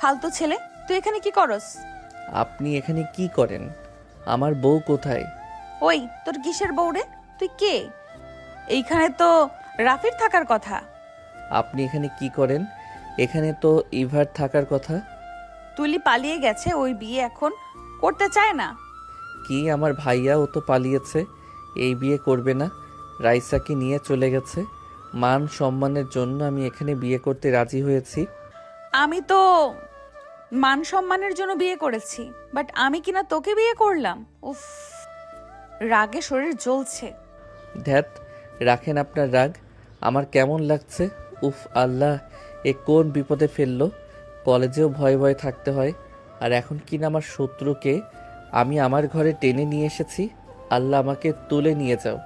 ফালতু ছেলে, তুই এখানে কি করস? আপনি এখানে কি করেন? আমার বউ কোথায়? ওই তোর কিসের বউরে? তুই কে? এইখানে তো রাফির থাকার কথা। আপনি এখানে কি করেন? এখানে তো ইভার থাকার কথা। তুলি পালিয়ে গেছে, ওই বিয়ে এখন করতে চায় না। কি আমার ভাইয়া, ও তো পালিয়েছে, এই বিয়ে করবে না, রাইসাকে নিয়ে চলে গেছে। মান সম্মানের জন্য আমি এখানে বিয়ে করতে রাজি হয়েছি। আমি তো মান সম্মানের জন্য বিয়ে করেছি, বাট আমি কিনা তোকে বিয়ে করলাম। উফ, রাগে শরীর জ্বলছে। ধ্যাত, রাখেন আপনার রাগ। আমার কেমন লাগছে। উফ আল্লাহ, এ কোন বিপদে ফেললো। কলেজেও ভয়ে ভয়ে থাকতে হয়, আর এখন কিনা আমার শত্রুকে আমি আমার ঘরে টেনে নিয়ে এসেছি। আল্লাহ আমাকে তুলে নিয়ে যাও।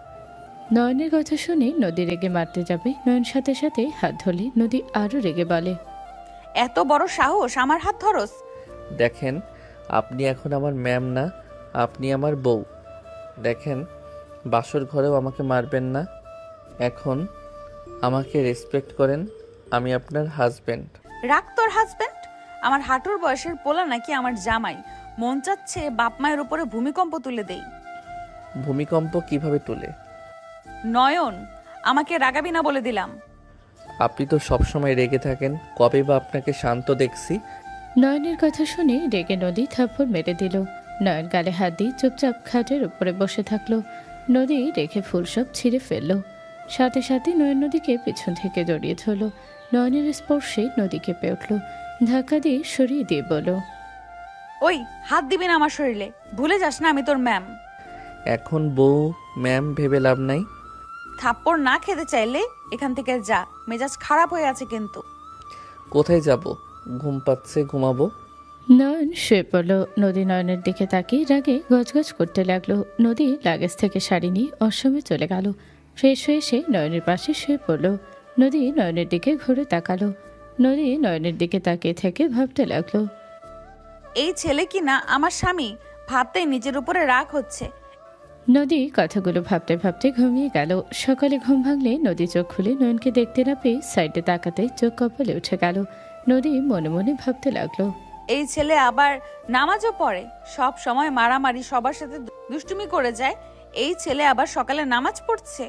নয়নের কথা শুনে নদী রেগে মারতে যাবে, নয়ন সাথে সাথে হাত ধরলে নদী আরো রেগে বলে, এত বড় সাহস, আমার হাত ধরস? দেখেন, আপনি এখন আমার ম্যাম না, আপনি আমার বউ। দেখেন, বাসর ঘরেও আমাকে মারবেন না। এখন আমাকে রেসপেক্ট করেন, আমি আপনার হাজব্যান্ড। রাখ তোর হাজবেন্ড। আমার হাঁটুর বয়সের পোলা নাকি আমার জামাই? মন চাচ্ছে বাপ মায়ের উপরে ভূমিকম্প তুলে দেই। ভূমিকম্প কিভাবে তুলে? নয়ন, আমাকে রাগাবি না বলে দিলাম। আপনি তো সবসময় রেগে থাকেন, কবে বা আপনাকে শান্ত দেখছি। নয়নের কথা শুনে রেগে নদী থাপ্পড় মেরে দিল। নয়ন গালে হাত দিয়ে চুপচাপ খাটের উপরে বসে থাকলো। নদী রেখে ফুল সব ছিঁড়ে ফেলল। সাথে সাথে নয়ন নদীকে পিছন থেকে জড়িয়ে ধরল। নয়নের স্পর্শে নদী কেঁপে উঠল, ধাক্কা দিয়ে সরিয়ে দিয়ে বলল, ওই হাত দিবি না আমার শরীরে, ভুলে যাস না আমি তোর ম্যাম। এখন বউ ম্যাম ভেবে লাভ নাই। থাপ্পড় না খেতে চাইলে এখান থেকে যা, মেজাজ খারাপ হয়ে আছে কিন্তু। কোথায় যাব? ঘুম পাচ্ছে, ঘুমাবো। নয়ন শুয়ে পড়ল। নদী নয়নের দিকে তাকিয়ে রাগে গজগজ করতে লাগলো। নদী লাগেজ থেকে শাড়ি নিয়ে অসমে চলে গেল। ফ্রেশ হয়ে এসে নয়নের পাশে শুয়ে পড়ল। নদী নয়নের দিকে ঘুরে তাকালো। নদী নয়নের দিকে তাকিয়ে থেকে ভাবতে লাগলো, এই ছেলে কি না আমার স্বামী, ভাবতেই নিজের উপরে রাগ হচ্ছে। নদী কথাগুলো ভাবতে ভাবতে ঘুমিয়ে গেল। সকালে ঘুম ভাঙলে নদী চোখ খুলে নয়নকে দেখতে না পেয়ে সাইডে তাকাতে চোখ কপালে উঠে গেল। নদী মনে মনে ভাবতে লাগলো, এই ছেলে আবার নামাজও পড়ে, সব সময় মারামারি, সবার সাথে দুষ্টুমি করে যায়। এই ছেলে আবার সকালে নামাজ পড়ছে।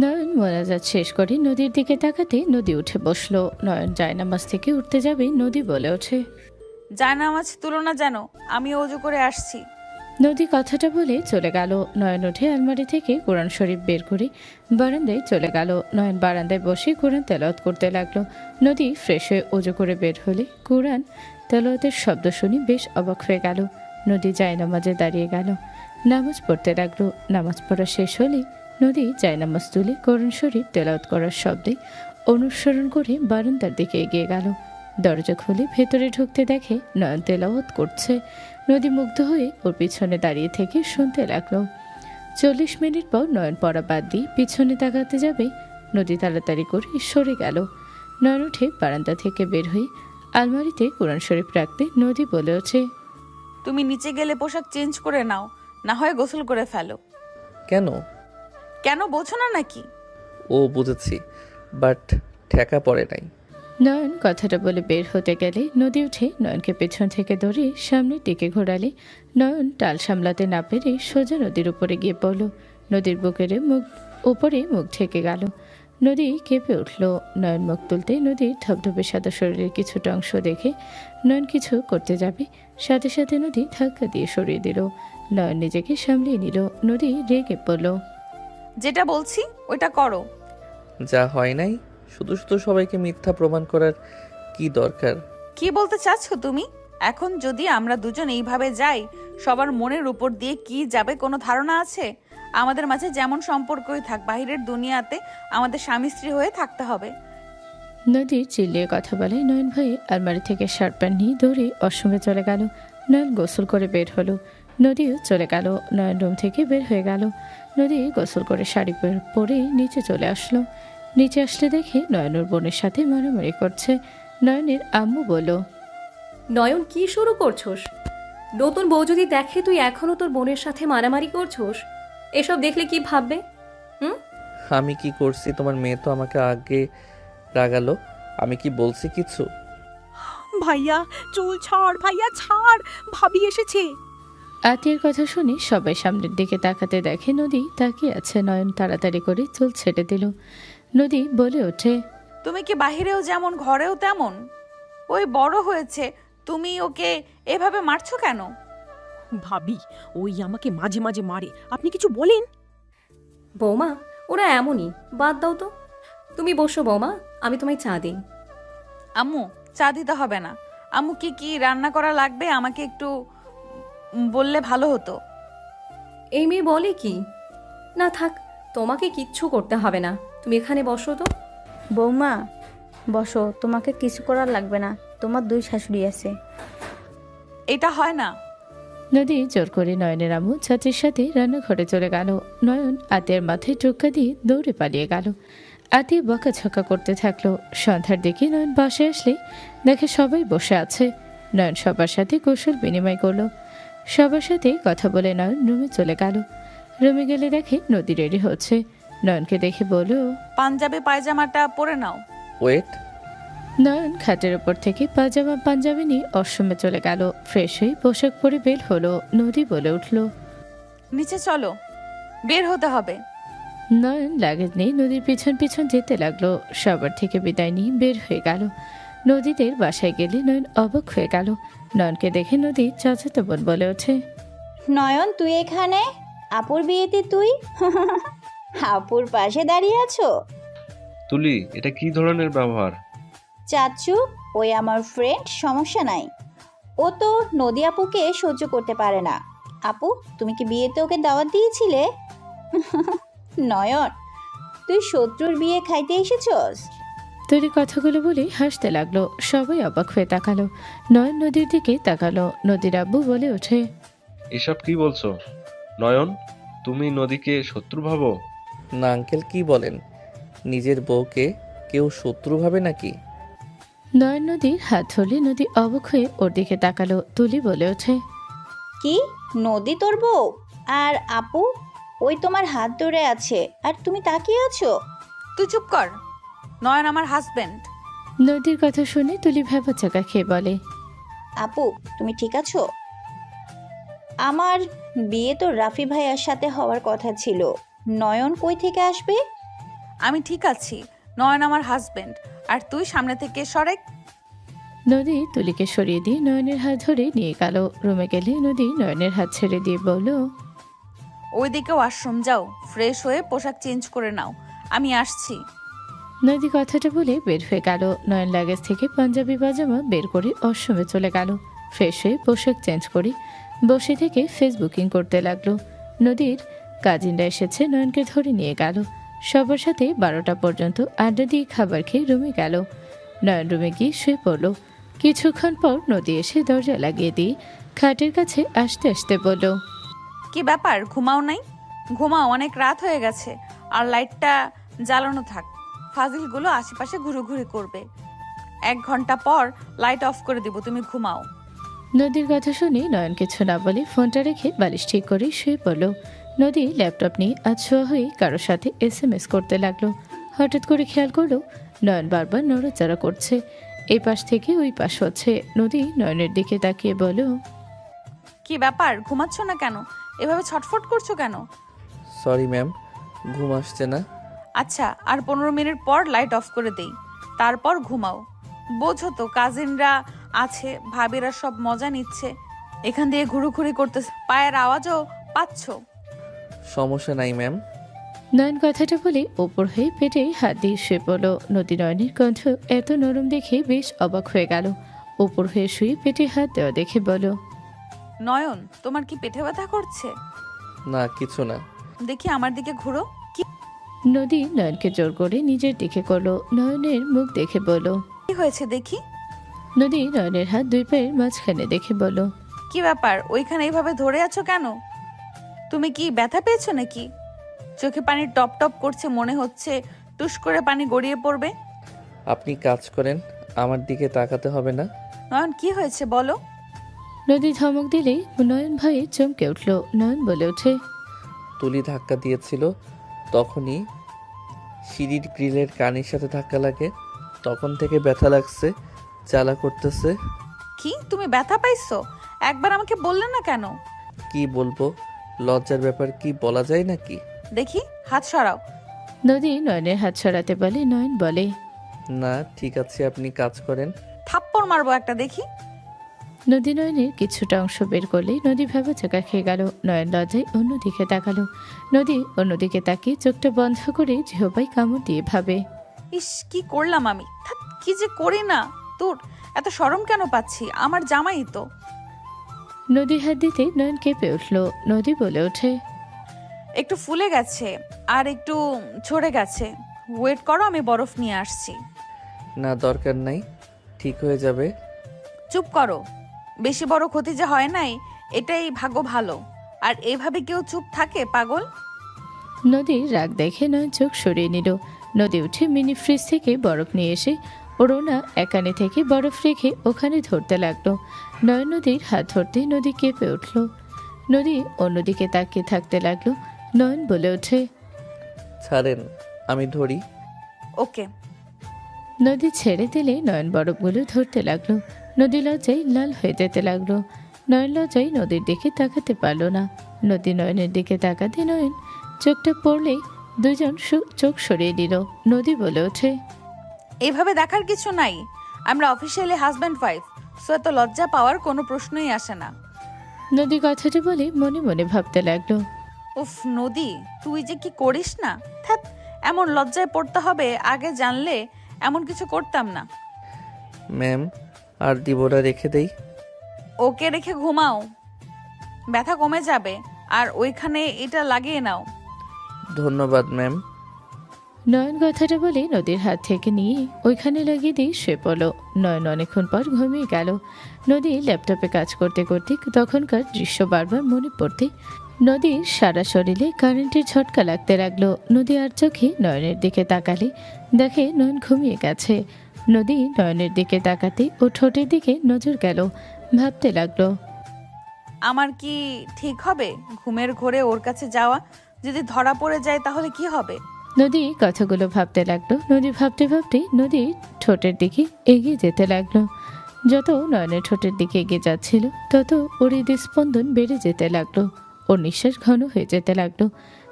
নয়ন মোনাজাত শেষ করে নদীর দিকে তাকাতে নদী উঠে বসলো। নয়ন জায়নামাজ থেকে উঠতে যাবে, নদী বলে ওঠে, যায় নামাজ তুলো না যেন, আমি অজু করে আসছি। নদী কথাটা বলে চলে গেল। নয়ন উঠে আলমারি থেকে কোরআন শরীফ বের করে বারান্দায় চলে গেল। নয়ন বারান্দায় বসে কোরআন তেলাওয়াত করতে লাগলো। নদী ফ্রেশ হয়ে অজু করে বের হলে কোরআন তেলাওয়াতের শব্দ শুনে বেশ অবাক হয়ে গেল। নদী জায়নামাজে দাঁড়িয়ে গেল, নামাজ পড়তে লাগলো। নামাজ পড়া শেষ হলে নদী জায়নামাজ তুলে কোরআন শরীফ তেলাওয়াত করার শব্দে অনুসরণ করে বারান্দার দিকে এগিয়ে গেল। দরজা খুলে ভেতরে ঢুকতে দেখে নয়ন তেলাওয়াত করছে। নদী মুগ্ধ হয়ে ওর পিছনে দাঁড়িয়ে থেকে শুনতে লাগলো। 40 মিনিট পর নয়ন পড়া বাদ দিয়ে পিছনে তাকাতে যাবে, নদী তাড়াতাড়ি করে সরে গেল। নয়ন উঠে বারান্দা থেকে বের হয়ে আলমারিতে কোরআন শরীফ রাখতে নদী বলে ওঠে, তুমি নিচে গেলে পোশাক চেঞ্জ করে নাও, না হয় গোসল করে ফেলো। কেন? কেন বোঝো না নাকি? ও বুঝেছি, বাট ঠেকা পড়ে নাই। নয়ন কথাটা বলে বের হতে গেলে নদী উঠে নয়নকে পেছন থেকে ধরে সামনের দিকে ঘোরালে নয়ন টাল সামলাতে না পেরে সোজা নদীর উপরে গিয়ে পড়ল। নদীর বুকের উপরে মুখ ঢেকে গেল। নদী কেঁপে উঠল। নয়ন মুখ তুলতে নদীর ধবধবে সাদা শরীরের কিছুটা অংশ দেখে নয়ন কিছু করতে যাবে, সাথে সাথে নদী ধাক্কা দিয়ে সরিয়ে দিল। নয়ন নিজেকে সামলিয়ে নিল। নদী রেগে পড়ল, যেটা বলছি ওইটা করো। যা হয় নাই, শুধু শুধু সবাইকে মিথ্যা প্রমাণ করার কি দরকার? কি বলতে চাচ্ছ তুমি? এখন যদি আমরা দুজন এইভাবে যাই, সবার মনের উপর দিয়ে কি যাবে কোনো ধারণা আছে? আমাদের মাঝে যেমন সম্পর্কই থাক, বাহিরের দুনিয়াতে আমাদের স্বামী স্ত্রী হয়ে থাকতে হবে। নদী চিল্লিয়ে কথা বলে নয়ন ভয়ে আলমারি থেকে শার্ট প্যান্ট নিয়ে দৌড়ে অসমে চলে গেল। নয়ন গোসল করে বের হলো। নদীও চলে গেল। নয়ন রুম থেকে বের হয়ে গেল। নদী গোসল করে শাড়ি পরে নিচে চলে আসলো। নিচে আসলে দেখে নয়নের বোনের সাথে মারামারি করছে। নয়নের আম্মু বলল, নয়ন, কি শুরু করছোস? নতুন বউ যদি দেখে তুই এখনো তোর বোনের সাথে মারামারি করছোস, এসব দেখলে কি ভাববে? আমি কি করছি? তোমার মেয়ে তো আমাকে আগে রাগালো। আমি কি বলছি কিছু? ভাইয়া চুল ছাড়, ভাইয়া ছাড়, ভাবি এসেছে। আতিয়ার কথা শুনে সবাই সামনের দিকে তাকাতে দেখে নদী তাকিয়ে আছে। নয়ন তাড়াতাড়ি করে চুল ছেড়ে দিল। নদী বলে ওঠে, তুমি কি বাহিরেও যেমন ঘরেও তেমন? ওই বড় হয়েছে, তুমি ওকে এভাবে মারছো কেন? ভাবি ওই আমাকে মাঝে মাঝে মারে, আপনি কিছু বলেন? বৌমা, ওরা এমনই, বাদ দাও তো। তুমি বসো বৌমা, আমি তোমায় চা দিই। আম্মু, চা দিতে হবে না। আম্মু কি কি রান্না করা লাগবে আমাকে একটু বললে ভালো হতো। এই মেয়ে বলে কি? না থাক, তোমাকে কিচ্ছু করতে হবে না, তুমি এখানে বসো তো। বৌমা বসো, তোমাকে কিছু করার লাগবে না, তোমার 2 শাশুড়ি আছে। এটা হয় না। নদী জোর করে নয়নের আম্মু চাচির সাথে রান্নাঘরে চলে গেল। নয়ন আতিয়ার মাথায় টোক্কা দিয়ে দৌড়ে পালিয়ে গেল। আতিয়া বকাঝকা করতে থাকলো। সন্ধ্যার দিকে নয়ন বাসায় আসলে দেখে সবাই বসে আছে। নয়ন সবার সাথে কৌশল বিনিময় করলো। সবার সাথে কথা বলে নয়ন রুমে চলে গেল। রুমে গেলে দেখে নদী রেডি হচ্ছে। নয়নকে দেখে বলল, পাঞ্জাবি পায়জামাটা পরে নাও। ওয়েট। নয়ন খাটের ওপর থেকে পাঞ্জাবি নিয়ে অশ্রমে চলে গেল। ফ্রেশ হয়ে পোশাক পরে বের হলো। নদী বলে উঠল, নিচে চলো, বের হতে হবে। নয়ন লাগেজ নিয়ে নদীর পিছন পিছন যেতে লাগলো। সবার থেকে বিদায় নিয়ে বের হয়ে গেল। নদীদের বাসায় গেলে নয়ন অবাক হয়ে গেল। নয়নকে দেখে নদী চাচাতো বোন বলে ওঠে, নয়ন তুই এখানে? আপুর বিয়েতে তুই আপুর পাশে দাঁড়িয়ে আছো? তুলি, এটা কি ধরনের ব্যবহার? চাচু, ওই আমার ফ্রেন্ড, সমস্যা নাই। ও তো নদী আপুকে সহ্য করতে পারে না। আপু, তুমি কি বিয়েতে ওকে দাওয়াত দিয়েছিলে? নয়ন, তুই শত্রুর বিয়ে খাইতে এসেছস? তুলি কথাগুলো বলে হাসতে লাগলো। সবাই অবাক হয়ে তাকালো। নয়ন নদীর দিকে তাকালো। নদীর আব্বু বলে ওঠে, এসব কি বলছো নয়ন? তুমি নদীকে শত্রু ভাবো? না আঙ্কেল, কি বলেন? নিজের বউকে কেউ শত্রু ভাবে নাকি? নয়ন নদীর হাত ধরলে নদী অবাক হয়ে ওর দিকে তাকালো। তুলি বলে ওঠে, কি, নদী তোর বউ? আর আপু ওই তোমার হাত ধরে আছে আর তুমি তাকিয়ে আছো? তুই চুপ কর। নয়ন আমার হাজবেন্ড। নদীর কথা শুনে তুলি ভ্যাবাচাকা খেয়ে বলে, আপু তুমি ঠিক আছো? আমার বিয়ে তো রাফি ভাইয়ার সাথে হওয়ার কথা ছিল, নয়ন কই থেকে আসবে? আমি ঠিক আছি। নয়ন আমার হাজবেন্ড। আর তুই সামনে থেকে সরেক। নদী তুলিকে সরিয়ে দিয়ে নয়নের হাত ধরে নিয়ে গেল। রুমে গেলে নদী নয়নের হাত ছেড়ে দিয়ে বলল, ওইদিকে ওয়াশরুম যাও, ফ্রেশ হয়ে পোশাক চেঞ্জ করে নাও, আমি আসছি। নদী কথাটা বলে বের হয়ে গেল। নয়ন লাগেজ থেকে পাঞ্জাবি পাজামা বের করে অশ্রমে চলে গেল। ফ্রেশ হয়ে পোশাক চেঞ্জ করে বসে থেকে ফেসবুকিং করতে লাগলো। নদীর কাজিনরা এসেছে, নয়নকে ধরে নিয়ে গেল। সবার সাথে 12টা পর্যন্ত আড্ডা দিয়ে খাবার খেয়ে রুমে গেল। নয়ন রুমে গিয়ে শুয়ে পড়ল। কিছুক্ষণ পর নদী এসে দরজা লাগিয়ে দিয়ে খাটের কাছে আসতে আসতে বলল, কি ব্যাপার, ঘুমাও নাই? ঘুমাও, অনেক রাত হয়ে গেছে। আর লাইটটা জ্বালানো থাক, ফাজিলগুলো আশেপাশে ঘুরোঘুরি করবে। 1 ঘন্টা পর লাইট অফ করে দিব, তুমি ঘুমাও। নদীর কথা শুনে নয়ন কিছু না বলে ফোনটা রেখে বালিশ ঠিক করে শুয়ে পড়ল। নদী ল্যাপটপ নিয়ে আছোয়া হয়ে কারোর সাথে SMS করতে লাগলো। হঠাৎ করে খেয়াল করলো নয়ন বারবার নড়াচড়া করছে। এই পাশ থেকে ওই পাশ হচ্ছে। নদী নয়নের দিকে তাকিয়ে বলল, কি ব্যাপার, ঘুমাচ্ছ না কেন? এভাবে ছটফট করছো কেন? সরি ম্যাম, ঘুম আসছে না। আচ্ছা, আর 15 মিনিট পর লাইট অফ করে দেই, তারপর ঘুমাও। বোঝো তো, কাজিনরা আছে, ভাবিরা সব মজা নিচ্ছে, এখান দিয়ে ঘুরোঘুরি করতেছে, পায়ের আওয়াজও পাচ্ছ। সমস্যা নাই ম্যাম। নয়ন কথাটা বলে ওপর হয়ে পেটে হাত দিয়ে শুয়ে পড়ল। নদী নয়নের কণ্ঠ এত নরম দেখে বেশ অবাক হয়ে গেল। ওপর হয়ে শুয়ে পেটে হাত দেওয়া দেখে বলো, নয়ন, তোমার কি পেটে ব্যথা করছে? না, কিছু না। দেখি আমার দিকে ঘুরো। কি নদী নয়নকে জোর করে নিজের দিকে করলো। নয়নের মুখ দেখে বলো, হয়েছে দেখি? নদী নয়নের হাত 2 পায়ের মাঝখানে দেখে বলো, কি ব্যাপার, ওইখানে এইভাবে ধরে আছো কেন? তুমি কি ব্যথা পেয়েছো নাকি? চোখে পানি টপ টপ করছে, মনে হচ্ছে টুস করে পানি গড়িয়ে পড়বে। আপনি কাজ করেন, আমার দিকে তাকাতে হবে না। নয়ন, কি হয়েছে বলো? নদী ধমক দিলেই নয়ন ভয়ে চমকে উঠল। নয়ন বলে ওঠে, তুলি ধাক্কা দিয়েছিল, তখনই সিঁড়ির গ্রিলের কানির সাথে ধাক্কা লাগে, তখন থেকে ব্যথা লাগছে। জ্বালা করতেছে। কি তুমি ব্যথা পাইছো? একবার আমাকে বললে না কেন? কি বলবো, লজ্জার ব্যাপার, কি বলা যায় নাকি? দেখি হাত সরাও। নদী নয়নের হাত সরাতে বলে, নয়ন বলে। না ঠিক আছে, আপনি কাজ করেন। থাপ্পড় মারবো একটা, দেখি। নদী নয়নের কিছুটা অংশ বের করলেই নদী ভেবাচাকা খেয়ে গেল। নয়ন লজ্জায় অন্যদিকে তাকালো। নদী অন্যদিকে তাকিয়ে চোখটা বন্ধ করে জিহ্বায় কামড় দিয়ে ভাবে, ইস কি করলাম আমি, ধ্যাৎ, কি যে করি না। তোর এত শরম কেন পাচ্ছি, আমার জামাই তো। নদী হাত দিতে নয়ন কেঁপে উঠল। নদী বলে ওঠে, একটু ফুলে গেছে আর একটু ঝরে গেছে, ওয়েট করো, আমি বরফ নিয়ে আসছি। না দরকার নাই, ঠিক হয়ে যাবে। চুপ করো, বেশি বড় ক্ষতি যে হয় নাই এটাই ভাগ্য ভালো। আর এইভাবে কেউ চুপ থাকে পাগল? নদীর রাগ দেখে নয়ন চোখ সরিয়ে নিল। নদী উঠে মিনি ফ্রিজ থেকে বরফ নিয়ে এসে ওড়না একানে থেকে বরফ রেখে ওখানে ধরতে লাগলো। নয়ন নদীর হাত ধরতে নদী কেঁপে উঠল। নদী অন্যদিকে তাকিয়ে থাকতে লাগলো। নয়ন বলে ওঠে, ছাড়েন, আমি ধরি। ওকে। নদী ছেড়ে দিলে নয়ন বরফগুলো ধরতে লাগলো। নদী লজ্জায় লাল হয়ে যেতে লাগলো। নয়ন লজ্জায় নদীর দিকে তাকাতে পারলো না। নদী নয়নের দিকে তাকাতে নয়ন চোখটা পড়লেই দুজন চোখ সরিয়ে দিল। নদী বলে ওঠে, এইভাবে দেখার কিছু নাই, আমরা অফিসিয়ালি হাজব্যান্ড ওয়াইফ, সো এত লজ্জা পাওয়ার কোনো প্রশ্নই আসে না। নদী কথাটা বলে মনে মনে ভাবতে লাগলো, উফ নদী, তুই যে কি করিস না, ধ্যাৎ, এমন লজ্জায় পড়তে হবে, আগে জানলে এমন কিছু করতাম না। ম্যাম, আর দিবরা রেখে দেই? ওকে রেখে ঘুমাও, ব্যথা কমে যাবে। আর ওইখানে এটা লাগিয়ে নাও। ধন্যবাদ ম্যাম। নয়ন কথাটা বলে নদীর হাত থেকে নিয়ে ওইখানে লাগিয়ে দিয়ে শুয়ে পড়ল। নয়ন অনেকক্ষণ পর ঘুমিয়ে গেল। নদী ল্যাপটপে কাজ করতে করতে তখনকার দৃশ্য বারবার মনে পড়তে নদীর সারা শরীরে কারেন্টের ঝটকা লাগতে লাগলো। নদী আর চোখে নয়নের দিকে তাকালে দেখে নয়ন ঘুমিয়ে গেছে। নদী নয়নের দিকে তাকাতে ও ঠোঁটের দিকে নজর গেল। ভাবতে লাগলো, আমার কি ঠিক হবে ঘুমের ঘোরে ওর কাছে যাওয়া? যদি ধরা পড়ে যায় তাহলে কি হবে? নদী কথাগুলো ভাবতে লাগলো। নদী ভাবতে ভাবতে নদী ঠোঁটের দিকে এগিয়ে যেতে লাগলো। যত নয়নের ঠোঁটের দিকে এগিয়ে যাচ্ছিল তত ওর হৃদস্পন্দন বেড়ে যেতে লাগলো। ওর নিঃশ্বাস ঘন হয়ে যেতে লাগলো।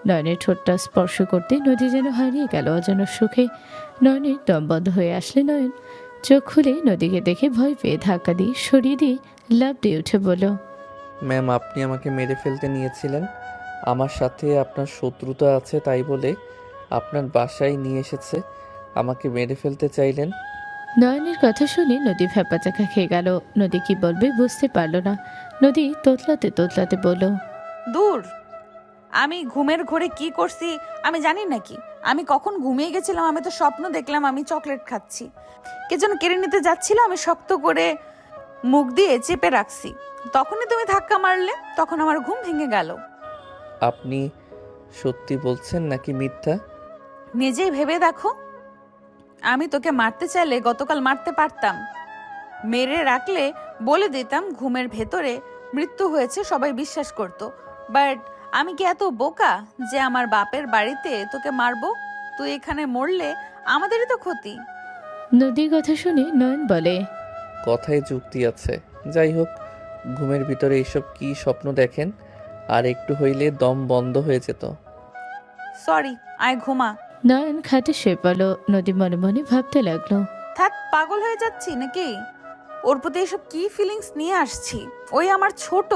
নয়নের ঠোঁটটা স্পর্শ করতে নদী যেন হারিয়ে গেল অজানা সুখে। নয়নের দম বন্ধ হয়ে আসলে নয়ন চোখ খুলে নদীকে দেখে ভয় পেয়ে ধাক্কা দিয়ে সরিয়ে দিয়ে লাফ দিয়ে উঠে বলল, ম্যাম, আপনি আমাকে মেরে ফেলতে নিয়েছিলেন। আমার সাথে আপনার শত্রুতা আছে তাই বলে আপনার বাসায় নিয়ে এসেছে, আমাকে মেরে ফেলতে চাইলেন। নয়নের কথা শুনে নদী ভ্যাপাচাকা খেয়ে গেল। নদী কি বলবে বুঝতে পারল না। নদী তোতলাতে তোতলাতে বলল, দূর, আমি ঘুমের ঘোরে কি করছি আমি জানি নাকি? আমি কখন ঘুমিয়ে গেছিলাম? আমি তো স্বপ্ন দেখলাম আমি চকলেট খাচ্ছি, কে যেন কেড়ে নিতে যাচ্ছিল, আমি শক্ত করে মুখ দিয়ে চেপে রাখছি, তখনই তুমি ধাক্কা মারলে, তখন আমার ঘুম ভেঙে গেল। আপনি সত্যি বলছেন নাকি মিথ্যা? নিজেই ভেবে দেখো, আমি তোকে মারতে চাইলে গতকাল মারতে পারতাম, মেরে রাখলে বলে দিতাম ঘুমের ভেতরে মৃত্যু হয়েছে, সবাই বিশ্বাস করতো। বাট আমি কি এত বোকা যে আমার বাপের বাড়িতে তোকে মারবো? তুই এখানে মরলে আমাদেরই তো ক্ষতি। নদীর কথা শুনে নয়ন বলে, কথায় যুক্তি আছে। যাই হোক, ঘুমের ভিতরে এইসব কি স্বপ্ন দেখেন? আর একটু হইলে দম বন্ধ হয়ে যেত। সরি, আয় ঘুমা। নয়ন খাটে শুয়ে পড়ল। নদী মনে মনে ভাবতে লাগলো, থাক, পাগল হয়ে যাচ্ছি নাকি? ওর প্রতি এসব কি ফিলিংস নিয়ে আসছি? ওই আমার ছোট,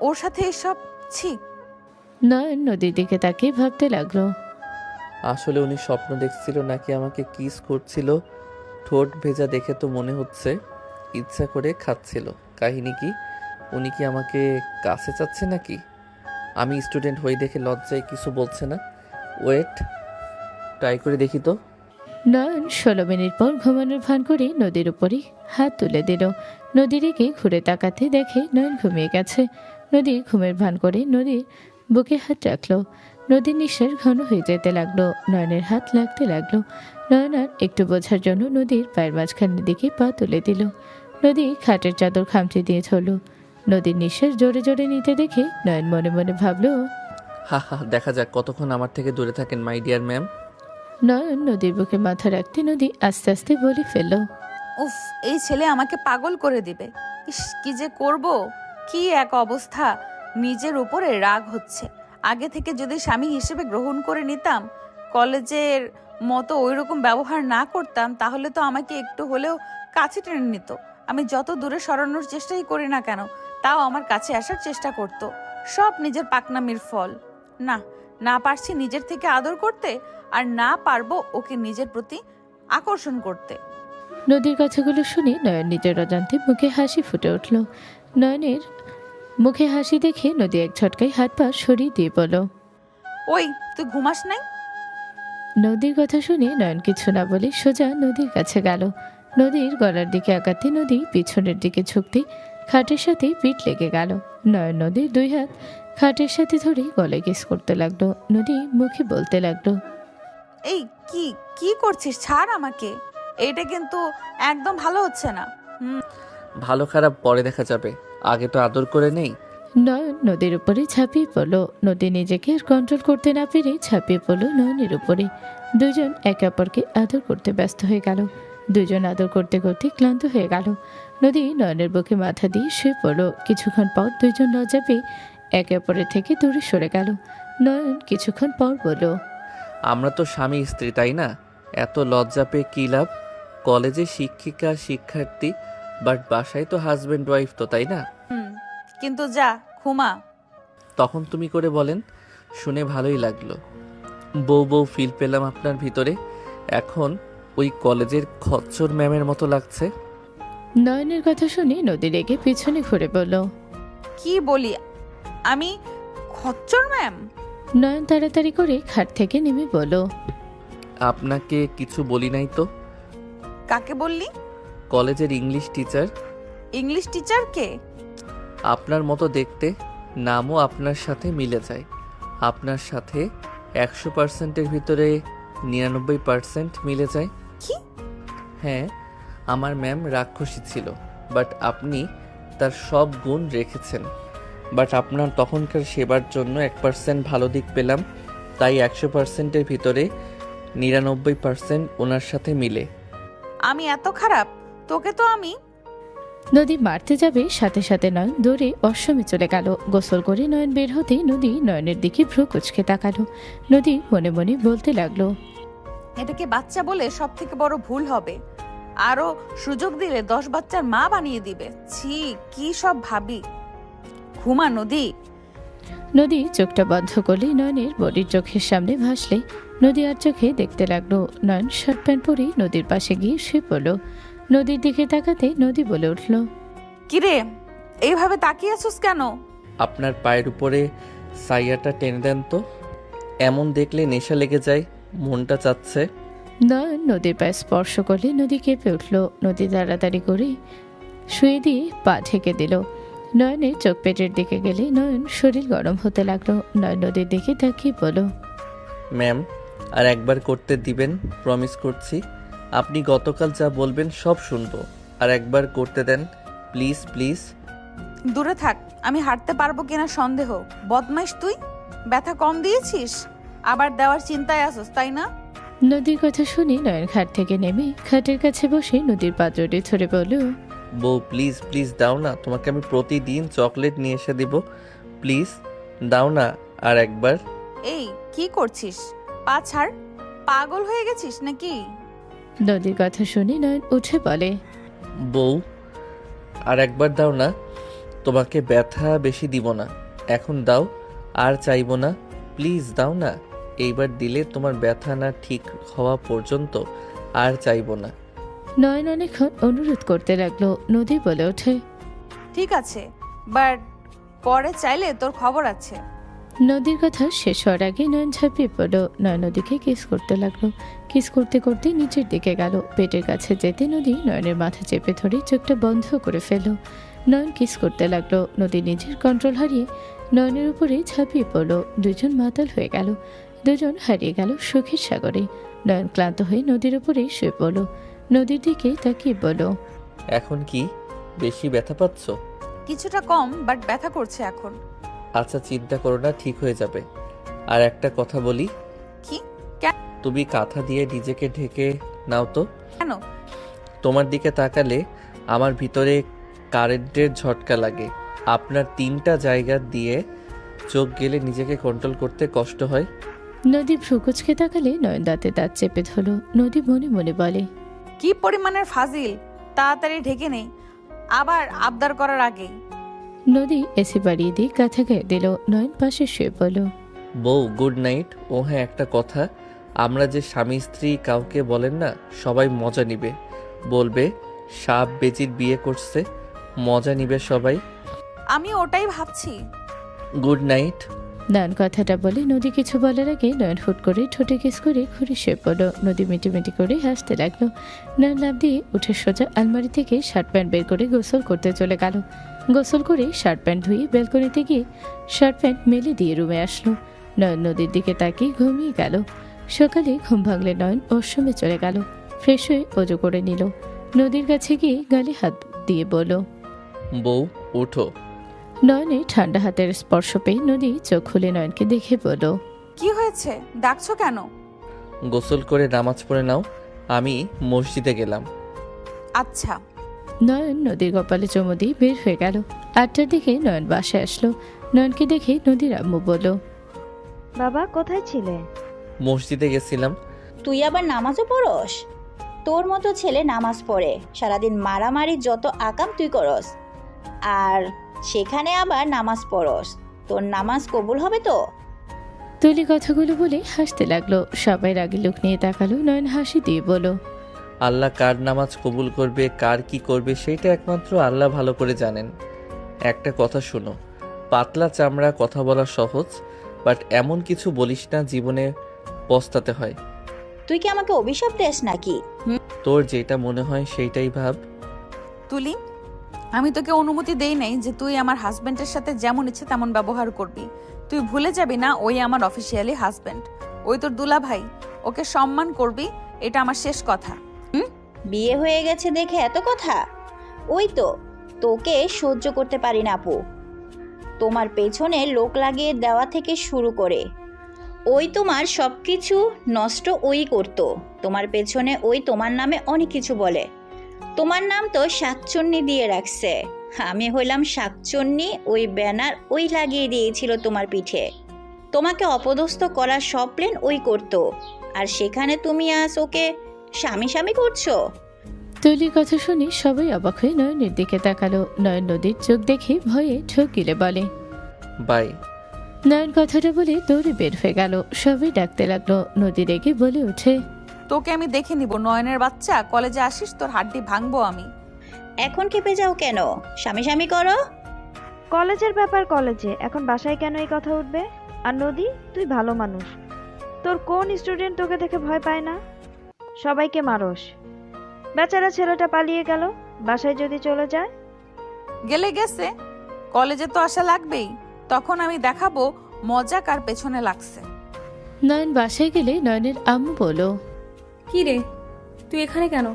ওর সাথে এসব ছি। নয়ন নদীর দিকে তাকিয়ে ভাবতে লাগলো, আসলে উনি স্বপ্ন দেখছিল নাকি আমাকে কিস করছিল? ঠোঁট ভেজা দেখে তো মনে হচ্ছে ইচ্ছা করে খাচ্ছিল। কাহিনী কি? উনি কি আমাকে কাছে চাচ্ছে নাকি? আমি স্টুডেন্ট হই দেখে লজ্জায় কিছু বলছে না। ওয়েট, ট্রাই করে দেখি তো। নয়ন 16 মিনিট পর ঘুমানোর ভান করে নদীর উপরে হাত তুলে দিল। নদীর দিকে ঘুরে তাকাতে দেখে নয়ন ঘুমিয়ে গেছে। নদী ঘুমের ভান করে নদীর বুকে হাত রাখলো। নদীর নিঃশ্বাস ঘন হয়ে যেতে লাগলো। নয়নের হাত লাগতে লাগলো। নয়ন আর একটু বোঝার জন্য নদীর পায়ের মাঝখানের দিকে পা তুলে দিল। নদী খাটের চাদর খামচে দিয়ে ধরল। নদীর নিঃশ্বাস জোরে জোরে নিতে দেখে নয়ন মনে মনে ভাবলো, হা হা, দেখা যাক কতক্ষণ আমার থেকে দূরে থাকেন মাই ডিয়ার ম্যাম। নয়ন নদীর বুকে মাথা রাখতে নদী আস্তে আস্তে বলে ফেলল, উফ, এই ছেলে আমাকে পাগল করে দিবে। ইস, কি যে করব, কি এক অবস্থা। নিজের উপরে রাগ হচ্ছে। আগে থেকে যদি স্বামী হিসেবে গ্রহণ করে নিতাম, কলেজের মতো ওইরকম ব্যবহার না করতাম, তাহলে তো আমাকে একটু হলেও কাছে টেনে নিত। আমি যত দূরে সরানোর চেষ্টাই করি না কেন, তাও আমার কাছে আসার চেষ্টা করত। সব নিজের পাকনামির ফল। না, না পারছি নিজের থেকে আদর করতে, আর না পারবো ওকে নিজের প্রতি আকর্ষণ করতে। নদীর কথাগুলো শুনে নয়ন নিজের অজান্তে মুখে হাসি ফুটে উঠল। নয়নের মুখে হাসি দেখে নদী এক ঝটকায় হাত পা সরিয়ে দিয়ে বলল, ওই, তুই ঘুমাস নাই? নদীর কথা শুনে নয়ন কিছু না বলে সোজা নদীর কাছে গেল। নদীর গলার দিকে আগাতে নদী পিছনের দিকে ঝুঁকতে খাটের সাথে পিঠ লেগে গেল। নয়ন নদীর 2 হাত খাটের সাথে ধরে গলায় কিস করতে লাগলো। নদী মুখে বলতে লাগলো, এই কি কি করছিস? ছাড় আমাকে। এইটা কিন্তু একদম ভালো হচ্ছে না। ভালো খারাপ পরে দেখা যাবে, আগে তো আদর করে নেই। নয়ন নদীর উপরে ঝাঁপিয়ে পড়ল। নদী নিজেকে আর কন্ট্রোল করতে না পেরে ঝাঁপিয়ে পড়ল নয়নের উপরে। দুজন একে অপরকে আদর করতে ব্যস্ত হয়ে গেল। দুজন আদর করতে করতে ক্লান্ত হয়ে গেল। নদী নয়নের বুকে মাথা দিয়ে শুয়ে পড়ল। কিছুক্ষণ পর দুজন লজ্জা পেয়ে একে অপরের থেকে দূরে সরে গেল। নয়ন কিছুক্ষণ পর বলল, আমরা তো স্বামী স্ত্রী, তাই না? এত লজ্জা পেয়ে কী লাভ? কলেজে শিক্ষিকা শিক্ষার্থী, বাট বাসায় তো হাজব্যান্ড ওয়াইফ তো, তাই না? কিন্তু যা ঘুমা। তখন তুমি করে বলেন, শুনে ভালোই লাগলো। বউ বউ ফিল পেলাম আপনার ভিতরে। এখন ওই কলেজের খচ্চর ম্যামের মতো লাগছে। নয়নের কথা শুনে নদী রেগে পিছনে ঘুরে বলল, কি বলি আমি? খচ্চর ম্যাম? নয়ন তাড়াতাড়ি করে খাট থেকে নেমে বলল, আপনাকে কিছু বলি নাই তো? কাকে বললি? কলেজের ইংলিশ টিচার। ইংলিশ টিচার কে? আপনার মতো দেখতে, নামও আপনার সাথে মিলে যায়। আপনার সাথে 100%-এর ভিতরে 99% মিলে যায়। কি? হ্যাঁ, আমার ম্যাম রাক্ষসী ছিল, বাট আপনি তার সব গুণ রেখেছেন। বাট আপনার তখনকার সেবার জন্য 1% ভালো দিক পেলাম, তাই 100%-এর ভিতরে 99% ওনার সাথে মিলে। আমি এত খারাপ? তোকে তো আমি। নদী মারতে যাবে, সাথে সাথে নয়ন দৌড়ে অশ্বমে চলে গেল। গোসল করে নয়ন বের হতে নদী নয়নের দিকে ভ্রু কুচকে তাকালো। নদী মনে মনে বলতে লাগলো, এটাকে বাচ্চা বলে সব থেকে বড় ভুল হবে। আরো সুযোগ দিলে 10 বাচ্চার মা বানিয়ে দিবে। ছি, কি সব ভাবি। ঘুমা নদী। নদী চোখটা বন্ধ করলে নয়নের বডির চোখের সামনে ভাসলে নদী আর চোখে দেখতে লাগলো। নয়ন শার্ট প্যান্ট পরে নদীর পাশে গিয়ে শুয়ে পড়ল। নদীর দিকে তাকাতে নদী বলে উঠল, কিরে, এইভাবে তাকিয়ে আছিস কেন? আপনার পায়ের উপরে সাইয়াটা টেনে দেন তো, এমন দেখলে নেশা লেগে যায়, মনটা চাচ্ছে। নয়ন নদীর পায়ে স্পর্শ করলে নদী কেঁপে উঠল। নদী তাড়াতাড়ি করে শুয়ে দিয়ে পা ঢেকে দিল। নয়নের চোখ পেটের দিকে গেলে নয়ন শরীর গরম হতে লাগলো। নয়ন নদীর দিকে তাকিয়ে বলল, ম্যাম, আর একবার করতে দিবেন? প্রমিস করছি, আপনি গতকাল যা বলবেন সব শুনবো। আর একবার করতে দেন প্লিজ প্লিজ। দূরে থাক, আমি হাঁটতে পারবো কিনা সন্দেহ। বদমাইশ তুই। ব্যথা কম দিয়েছিস, আবার দেওয়ার চিন্তায় আসস, তাই না? নদীর কথা শুনে নয়ন খাট থেকে নেমে খাটের কাছে বসে নদীর পাত্রটি ধরে বলল, বউ প্লিজ প্লিজ দাও না, তোমাকে আমি প্রতিদিন চকলেট নিয়ে এসে দিব, প্লিজ দাও না আর একবার। এই কি করছিস? পা ছাড়। পাগল হয়ে গেছিস নাকি? নদীর কথা শুনে নয়ন উঠে বলে, বউ আর একবার দাও না, তোমাকে ব্যথা বেশি দিব না, এখন দাও, আর চাইবো না, প্লিজ দাও না। এইবার দিলে তোমার ব্যথা না ঠিক হওয়া পর্যন্ত আর চাইবো না। নয়ন অনেকক্ষণ অনুরোধ করতে লাগলো। নদী বলে ওঠে, ঠিক আছে, বাট পরে চাইলে তোর খবর আছে। নদীর কথা শেষ হওয়ার আগে নয়ন ঝাঁপিয়ে পড়ল। নয়ন নদীকে কিস করতে লাগলো। কিস করতে করতে নিচের দিকে গেল। পেটের কাছে যেতে নদী নয়নের মাথা চেপে ধরে চোখটা বন্ধ করে ফেলল। নয়ন কিস করতে লাগলো। নদী নিজের কন্ট্রোল হারিয়ে নয়নের উপরে ঝাঁপিয়ে পড়ল। দুজন মাতাল হয়ে গেল। দুজন হারিয়ে গেল সুখের সাগরে। নয়ন ক্লান্ত হয়ে নদীর উপরে শুয়ে পড়ল। নদীর দিকে তাকিয়ে বলল, এখন কি বেশি ব্যথা পাচ্ছ? কিছুটা কম, বাট ব্যথা করছে এখন। আচ্ছা চিন্তা করো না, ঠিক হয়ে যাবে। আর একটা কথা বলি, কি? তুমি কাঁথা দিয়ে নিজেকে ঢেকে নাও তো। কেন? তোমার দিকে তাকালে আমার ভিতরে কারেন্টের ঝটকা লাগে। আপনার 3টা জায়গা দিয়ে চোখ গেলে নিজেকে কন্ট্রোল করতে কষ্ট হয়। নদী ভ্রুকুচকে তাকালে নয়ন দাঁতে দাঁত চেপে ধরল। নদী মনে মনে বলে, কি পরিমাণের ফাজিল, তাড়াতাড়ি ঢেকে নেই, আবার আবদার করার আগেই। নদী এসি বাড়িয়ে দিয়ে কাঁথা গায়ে দিল। নয়ন পাশে শুয়ে পড়ল। বউ গুড নাইট। ও হ্যাঁ, একটা কথা, আমরা যে স্বামী স্ত্রী কাউকে বলেন না, সবাই মজা নিবে, বলবে সাপ বেজির বিয়ে করছে, মজা নিবে সবাই। আমি ওটাই ভাবছি। Good night. নয়ন কথাটা বলে নদী কিছু বলার আগে নয়ন হুট করে ঠোঁটে কিস করে ঘুরে শুয়ে পড়ল। নদী মিটিমিটি করে হাসতে লাগলো। নয়ন লাফ দিয়ে উঠে সোজা আলমারি থেকে শার্ট প্যান্ট বের করে গোসল করতে চলে গেল। গোসল করে শার্ট প্যান্ট ধুয়ে বেলকনিতে গিয়ে শার্ট প্যান্ট মেলে দিয়ে রুমে আসলো। নয়ন নদীর দিকে তাকিয়ে ঘুমিয়ে গেল। সকালে ঘুম ভাঙলে নয়ন ওয়াশরুমে চলে গেল। ফ্রেশ হয়ে অজু করে নিল। নদীর কাছে গিয়ে গালে হাত দিয়ে বলল, বউ উঠো। নয়নে ঠান্ডা হাতের স্পর্শ পেয়ে নদী চোখ খুলে নয়নকে দেখে বলল, কি হয়েছে, ডাকছো কেন? গোসল করে নামাজ পড়ে নাও, আমি মসজিদে গেলাম। আচ্ছা। নয়ন নদীর কপালে চুমু দিয়ে বের হয়ে গেল। 8টার দিকে নয়ন বাসায় আসলো। নয়নকে দেখে নদীর আম্মু বলল, বাবা কোথায় ছিলে? মসজিদে গেছিলাম। তুই আবার নামাজও পড়স? তোর মতো ছেলে নামাজ পড়ে, সারাদিন মারামারি যত আকাম তুই করস, আর সেখানে আবার নামাজ পড়স। তোর নামাজ কবুল হবে তো? তুলি কথাগুলো বলে হাসতে লাগলো। সবাই রাগে লোক নিয়ে তাকালো। নয়ন হাসি দিয়ে বলল, আল্লাহ কার নামাজ কবুল করবে, কার কি করবে, সেটা একমাত্র আল্লাহ ভালো করে জানেন। একটা কথা শোনো, পাতলা চামড়া কথা বলা সহজ, বাট এমন কিছু বলিস না জীবনে পস্তাতে হয়। তুই কি আমাকে অভিশাপ দেস নাকি? তোর যেটা মনে হয় সেইটাই ভাব। তুলি, আমি তোকে অনুমতি দেই নাই যে তুই আমার হাজবেন্ডের সাথে যেমন ইচ্ছে তেমন ব্যবহার করবি। তুই ভুলে যাবি না ওই আমার অফিসিয়ালি হাজবেন্ড, ওই তোর দুলা ভাই, ওকে সম্মান করবি, এটা আমার শেষ কথা। বিয়ে হয়ে গেছে দেখে এত কথা? ওই তো, তোকে সহ্য করতে পারি না আপু। তোমার পেছনে লোক লাগিয়ে দেওয়া থেকে শুরু করে ওই তোমার সব কিছু নষ্ট ওই করতো। তোমার পেছনে ওই তোমার নামে অনেক কিছু বলে। তোমার নাম তো শাকচুন্নি দিয়ে রাখছে। আমি হইলাম শাকচুন্নি, ওই ব্যানার ওই লাগিয়ে দিয়েছিল তোমার পিঠে। তোমাকে অপদস্থ করার সব প্ল্যান ওই করতো, আর সেখানে তুমি আজ ওকে স্বামী স্বামী করছো। তুলির কথা শুনে সবাই অবাক হয়ে নয়নের দিকে তাকালো। নয়ন নদীর চোখ দেখে ভয়ে ঠোক গিলে বলে, বাই। নয়ন কথাটা বলে দৌড়ে বের হয়ে গেল। সবাই ডাকতে লাগলো। নদী রেগে বলে ওঠে, তোকে আমি দেখে নিব, নয়নের বাচ্চা, কলেজে আসিস তোর হাড্ডি ভাঙবো আমি। এখন খেপে যাও কেন? স্বামী স্বামী করো। কলেজের ব্যাপার কলেজে, এখন বাসায় কেন এই কথা উঠবে? আর নদী, তুই ভালো মানুষ, তোর কোন স্টুডেন্ট তোকে দেখে ভয় পায় না? সবাইকে মারোস। বেচারা ছেলেটা পালিয়ে গেল, বাসায় যদি চলে যায়? গেলে গেছে, কলেজে তো আসা লাগবেই, তখন আমি দেখাবো মজা কার পেছনে লাগছে। নয়ন বাসায় গেলে নয়নের আম্মু বলল, কি রে, তুই এখানে কেন?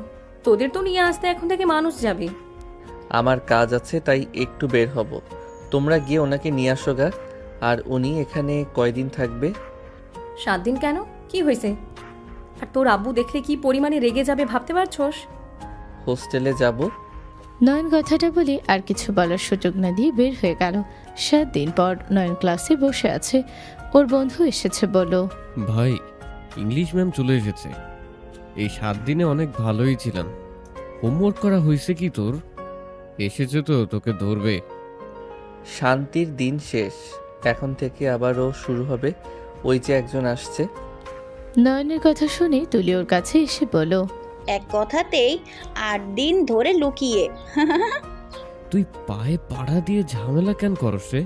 তোদের তো নিয়ে আসতে এখন থেকে মানুষ যাবে। আমার কাজ আছে, তাই একটু বের হব। তোমরা গিয়ে ওনাকে নিয়ে আসো গা। আর উনি এখানে কয়দিন থাকবে? 7 দিন কেন, কি হয়েছে? আর তোর আব্বু দেখলে কি পরিমাণে রেগে যাবে ভাবতে পারছোস? হোস্টেলে যাব। নয়ন কথাটা বলে আর কিছু বলার সুযোগ না দিয়ে বের হয়ে গেল। 7 দিন পর নয়ন ক্লাসে বসে আছে। ওর বন্ধু এসেছে বলল, ভাই, ইংলিশ ম্যাম চলে এসেছে। এই 7 দিনে অনেক ভালোই ছিলাম। হোমওয়ার্ক করা হয়েছে কি তোর? এসেছে তো তোকে ধরবে। শান্তির দিন শেষ, এখন থেকে আবারও শুরু হবে। ওই যে একজন আসছে। নয়নের কথা শুনে তুলি ওর কাছে এসে বলল, এক কথাতেই 8 দিন ধরে লুকিয়ে। তুই পায়ে পাড়া দিয়ে ঝামেলা কেন করস রে?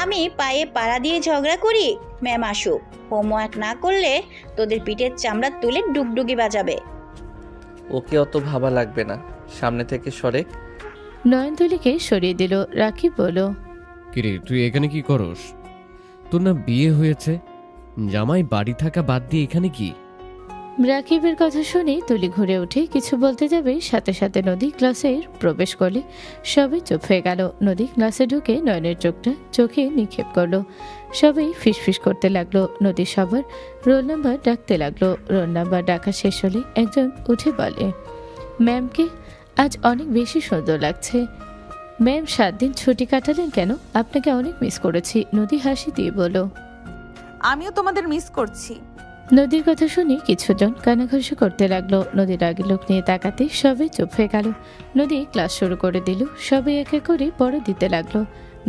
আমি পায়ে পাড়া দিয়ে ঝগড়া করি? ম্যাম আসুক, হোমওয়ার্ক না করলে তোদের পিঠের চামড়া তুলে ডুগডুগি বাজাবে। ওকে অত ভাবা লাগবে না, সামনে থেকে সরে। নয়ন তুলিকে সরিয়ে দিল। রাকিব বলল, কিরে, তুই এখানে কি করস? তোর না বিয়ে হয়েছে? জামাই বাড়ি থাকা বাদ দিয়ে এখানে কি? রাকিবের কথা শুনে তুলি ঘুরে উঠে কিছু বলতে যাবে, সাথে সাথে নদী ক্লাসে প্রবেশ করলে সবাই চুপ হয়ে গেল। নদী ক্লাসে ঢুকে নয়নের চোখে নিক্ষেপ করলো। সবাই ফিসফিস করতে লাগলো। নদী সবার রোল নাম্বার ডাকতে লাগলো। রোল নাম্বার ডাকা শেষ হলে একজন উঠে বলে, ম্যামকে আজ অনেক বেশি সুন্দর লাগছে। ম্যাম 7 দিন ছুটি কাটালেন কেন? আপনাকে অনেক মিস করেছি। নদী হাসি দিয়ে বলল। আমিও তোমাদের মিস করছি। নদীর কথা শুনে কিছুজন কানাঘুষি করতে লাগলো। নদীর আগে লোক নিয়ে তাকাতে সবাই চুপ হয়ে গেল। নদী ক্লাস শুরু করে দিল। সবাই এক এক করে পড়া দিতে লাগলো।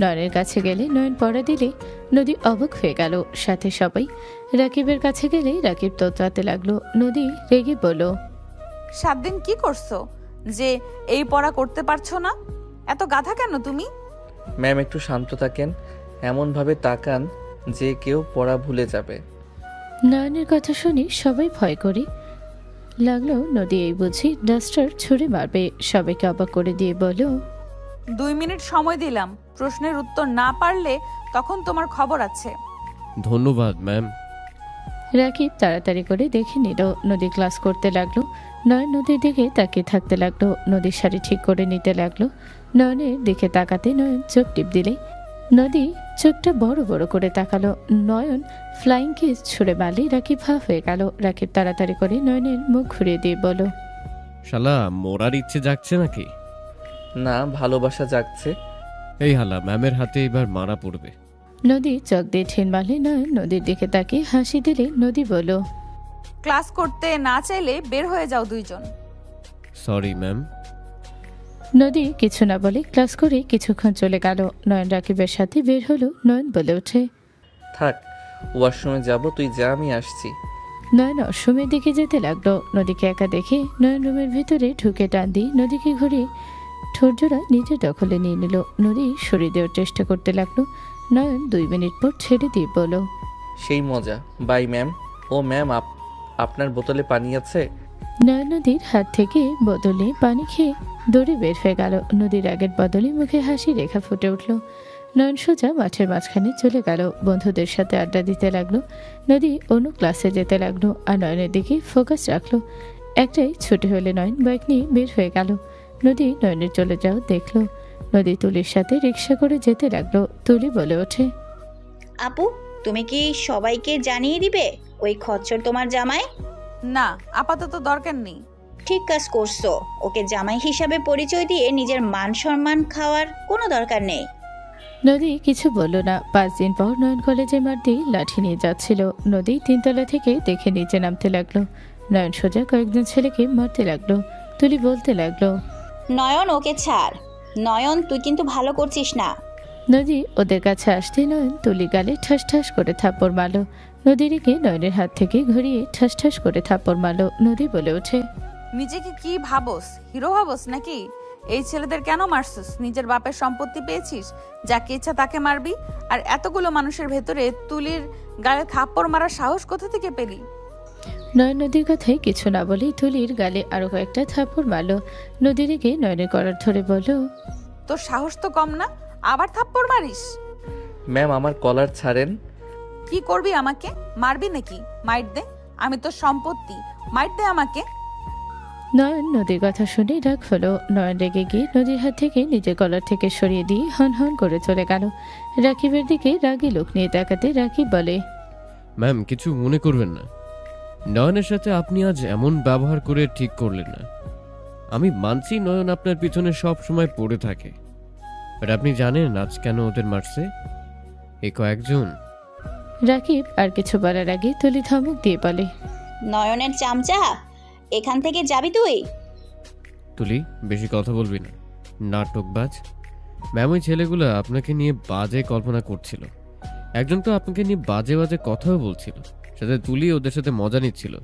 নয়নের কাছে গেলে নয়ন পড়া দিলে নদী অবাক হয়ে গেল। সাথে সবাই রাকিবের কাছে গেলে রাকিব তোতলাতে লাগলো। নদী রেগে বলল। 7 দিন কি করছো যে এই পড়া করতে পারছো না? এত গাধা কেন তুমি? ম্যাম একটু শান্ত থাকেন, এমনভাবে তাকান যে কেউ পড়া ভুলে যাবে। নয়নের কথা শুনে সবাই ভয় করে লাগলো। নদী এই বুঝি ডাস্টার ছুঁড়ে মারবে। সবাইকে অবাক করে দিয়ে বলল। 2 মিনিট সময় দিলাম, প্রশ্নের উত্তর না পারলে তখন তোমার খবর আছে। ধন্যবাদ ম্যাম। রাকিব তাড়াতাড়ি করে দেখে নিল। নদী ক্লাস করতে লাগলো। নয়ন নদীর দিকে তাকিয়ে থাকতে লাগলো। নদীর শাড়ি ঠিক করে নিতে লাগলো। নয়নের দিকে তাকাতে নয়ন চোখ টিপ দিলে নদী চোখটা বড় বড় করে তাকালো। নয়ন ফ্লাইং কিস ছুঁড়ে মারলে রাকিব হাফ হয়ে গেল। রাকিব তাড়াতাড়ি করে নয়নের মুখ ঘুরিয়ে দিয়ে বলল। শালা মরার ইচ্ছে জাগছে নাকি? না, ভালোবাসা জাগছে। এই হালা ম্যামের হাতে এবার মারা পড়বে। নদী চোখ দিয়ে ঠেন মারলে নয়ন নদীর দিকে তাকিয়ে হাসি দিলে নদী বলল। ক্লাস করতে না চাইলে বের হয়ে যাও দুইজন। Sorry ma'am. নদী কিছু না বলে ক্লাস করে কিছুক্ষণ চলে গেল। নয়ন রাকিবের সাথে বের হলো। নয়ন বলে ওঠে। থাক, ওয়াশরুমে যাব, তুই যা, আমি আসছি। নয়ন অশ্রমের দিকে যেতে লাগলো। নদীকে একা দেখে নয়ন রুমের ভিতরে ঢুকে টান দিয়ে নদীকে ঘুরিয়ে ঠোঁটজোড়া নিজের দখলে নিয়ে নিল। নদী সরিয়ে দেওয়ার চেষ্টা করতে লাগলো। নয়ন 2 মিনিট পর ছেড়ে দিয়ে বলল। সেই মজা। Bye ma'am. ও ম্যাম, আপনার বোতলে পানি আছে? নয়ন নদীর হাত থেকে বদলে পানি খেয়ে দৌড়ে বের হয়ে গেল। নদীর আগের বদলে মুখে হাসি রেখা ফুটে উঠল। নয়ন সোজা মাঠের মাঝখানে চলে গেল। বন্ধুদের সাথে আড্ডা দিতে লাগলো। নদী অন্য ক্লাসে যেতে লাগলো আর নয়নের দিকে ফোকাস রাখলো। একটাই ছুটি হলে নয়ন বাইক নিয়ে বের হয়ে গেল। নদী নয়নের চলে যাও দেখলো। নদী তুলির সাথে রিক্সা করে যেতে লাগলো। তুলি বলে ওঠে। আপু, তুমি কি সবাইকে জানিয়ে দিবে ওই খচ্চর তোমার জামাই? না, আপাতত দরকার নেই। ঠিক কাজ করছো। ওকে জামাই হিসাবে পরিচয় দিয়ে নিজের মান সম্মান খাওয়ার কোনো দরকার নেই। নদী কিছু বলল না। 5 দিন পর নয়ন কলেজে মারদি লাঠি নিয়ে যাচ্ছিল। নদী 3 তলা থেকে দেখে নিচে নামতে লাগলো। নয়ন সোজা কয়েকজন ছেলেকে মারতে লাগলো। তুলি বলতে লাগলো। নয়ন, ওকে ছাড়। নয়ন, তুই কিন্তু ভালো করছিস না। নদী ওদের কাছে আসতে নয়ন তুলি গালে ঠাস ঠাস করে থাপ্পড় মারল। নদী রেখে নয়নের হাত থেকে ঘুরিয়ে ঠাস ঠাস করে থাপ্পড় মারল। নদী বলে ওঠে। নিজেকে কি ভাবস? হিরো ভাবস নাকি? এই ছেলেদের কেন মারছিস? নিজের বাপের সম্পত্তি পেয়েছিস, যাকে ইচ্ছা তাকে মারবি। আর এতগুলো মানুষের ভেতরে তুলির গালে থাপ্পড় মারার সাহস কোথা থেকে পেলি? নয়ন নদীর কথায় কিছু না বলেই তুলির গালে আরো কয়েকটা থাপ্পড় মারল। নদী রেখে নয়নের কলার ধরে বলল। তোর সাহস তো কম না, আবার থাপ্পড় মারিস? ম্যাম, আমার কলার ছাড়েন। কি করবি আমাকে? মারবি নাকি? মাইট দে, আমি তোর সম্পত্তি, মাইট দে আমাকে। নয়ন নদীর কথা শুনে রাগ হলো। নয়ন রেগে গিয়ে নদীর হাত থেকে নিজের কলার থেকে সরিয়ে দিয়ে হন হন করে চলে গেল। রাকিবের দিকে রাগী লোক নিয়ে তাকাতে রাকিব বলে। ম্যাম কিছু মনে করবেন না, নয়নের সাথে আপনি আজ এমন ব্যবহার করে ঠিক করলেন না। আমি মানছি নয়ন আপনার পিছনে সব সময় পড়ে থাকে, আর আপনি জানেন আজ কেন ওদের মারছে? এই কয়েকজন। রাকিব আর কিছু বলার আগে তুলি ধমক দিয়ে বলে। নয়নের চামচা, এখান থেকে যাবি তুই? তুলি বেশি কথা বলবি না, নাটকবাজ। ম্যাম ওই ছেলেগুলো আপনাকে নিয়ে বাজে কল্পনা করছিল। একজন তো আপনাকে নিয়ে বাজে বাজে কথাও বলছিল, সাথে তুলি ওদের সাথে মজা নিচ্ছিল।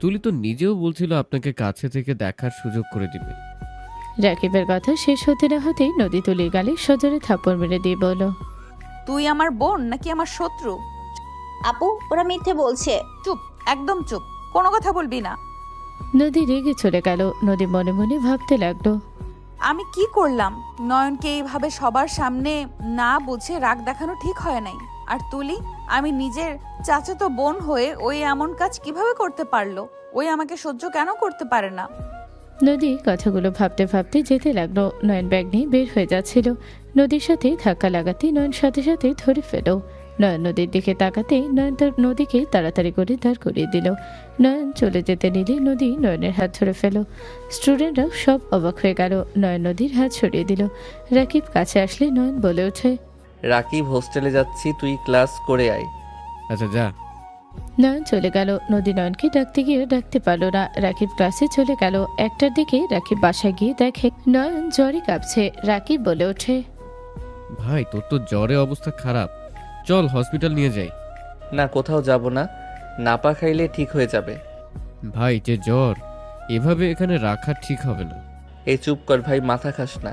তুলি তো নিজেও বলছিল আপনাকে কাছে থেকে দেখার সুযোগ করে দিবে। রাকিবের কথা শেষ হতে না হতেই নদী তুলির গালে সজোরে থাপ্পড় মেরে দিয়ে বলল। তুই আমার বোন নাকি আমার শত্রু? আপু, ওরা মিথ্যে বলছে। চুপ, একদম চুপ, কোনো কথা বলবি না। নদী রেগে চলে গেল। নদী মনে মনে ভাবতে লাগলো। আমি কি করলাম? নয়নকে এইভাবে সবার সামনে না বুঝে রাগ দেখানো ঠিক হয় নাই। আর তুলি, আমি নিজের চাচাতো বোন হয়ে ওই এমন কাজ কিভাবে করতে পারলো? ওই আমাকে সহ্য কেন করতে পারে না? নদী কথাগুলো ভাবতে ভাবতে যেতে লাগলো। নয়ন ব্যাগ নিয়ে বের হয়ে যাচ্ছিল। নদীর সাথে ধাক্কা লাগাতে নয়ন সাথে সাথে ধরে ফেল। নয়ন নদীর দিকে তাকাতেই নয়ন তার নদীকে তাড়াতাড়ি করে দাঁড় করিয়ে দিল। নয়ন চলে যেতে নিলে নদী নয়নের হাত ধরে ফেল। স্টুডেন্টরাও সব অবাক হয়ে গেল। নয়ন নদীর হাত সরিয়ে দিল। রাকিব কাছে আসলে নয়ন বলে ওঠে, রাকিব হোস্টেলে যাচ্ছি, তুই ক্লাস করে আয়। আচ্ছা যা। নয়ন চলে গেল। নদী নয়নকে ডাকতে গিয়ে ডাকতে পারল না। রাকিব ক্লাসে চলে গেল। 1টার দিকে রাকিব বাসায় গিয়ে দেখে নয়ন জ্বরে কাঁপছে। রাকিব বলে ওঠে, ভাই তোর তো জ্বরে অবস্থা খারাপ, চল হসপিটাল নিয়ে যাই। না, কোথাও যাব না, নাপা খাইলে ঠিক হয়ে যাবে। ভাই যে জ্বর, এভাবে এখানে রাখা ঠিক হবে না। এই চুপ কর ভাই, মাথা খাস না।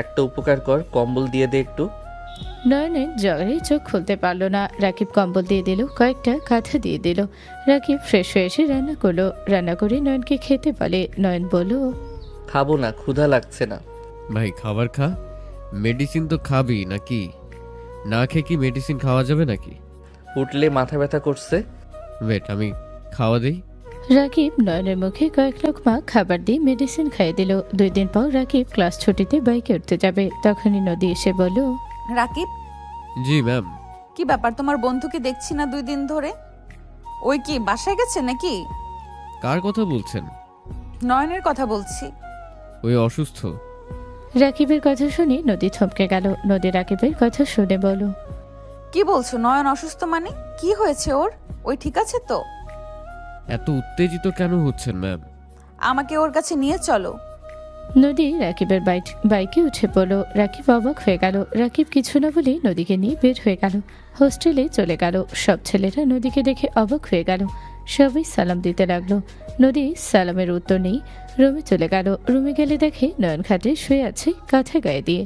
একটা উপকার কর, কম্বল দিয়ে দে একটু। নয়নের জ্বরে চোখ খুলতে পারল না। রাকিব কম্বল দিয়ে দিল, কয়েকটা কাঁথা দিয়ে দিল। রাকিব ফ্রেশ হয়ে এসে রান্না করলো। রান্না করে নয়নকে খেতে বলে। নয়ন বলল, খাবো না, ক্ষুধা লাগছে না। ভাই খাবার খা, মেডিসিন তো খাবি নাকি? না খেয়ে কি মেডিসিন খাওয়া যাবে নাকি? উঠলে মাথা ব্যথা করছে। ওয়েট, আমি খাওয়া দেই। রাকিব নয়নের মুখে কয়েক লোকমা খাবার দিয়ে মেডিসিন খাইয়ে দিল। 2 দিন পর রাকিব ক্লাস ছুটিতে বাইকে উঠতে যাবে। তখনই নদী এসে বলল, রাকিব, জি ম্যাম। কি ব্যাপার, তোমার বন্ধুকে দেখছি না 2 দিন ধরে? ওই কি বাসায় গেছে নাকি? কার কথা বলছেন? নয়নের কথা বলছি। ওই অসুস্থ। রাকিবের কথা শুনে নদী থমকে গেল। নদী রাকিবের কথা শুনে বলো, কি বলছো? নয়ন অসুস্থ মানে কি হয়েছে ওর? ওই ঠিক আছে তো? এত উত্তেজিত কেন হচ্ছেন ম্যাম? আমাকে ওর কাছে নিয়ে চলো। নদী রাকিবের বাইকে উঠে পড়ল। রাকিব অবাক হয়ে গেল। রাকিব কিছু না বলে নদীকে নিয়ে বের হয়ে গেল। হোস্টেলে চলে গেল। সব ছেলেরা নদীকে দেখে অবাক হয়ে গেল। সবাই সালাম দিতে লাগলো। নদী সালামের উত্তর নেই, রুমে চলে গেল। রুমে গেলে দেখে নয়ন খাটে শুয়ে আছে কাঁথা গায়ে দিয়ে।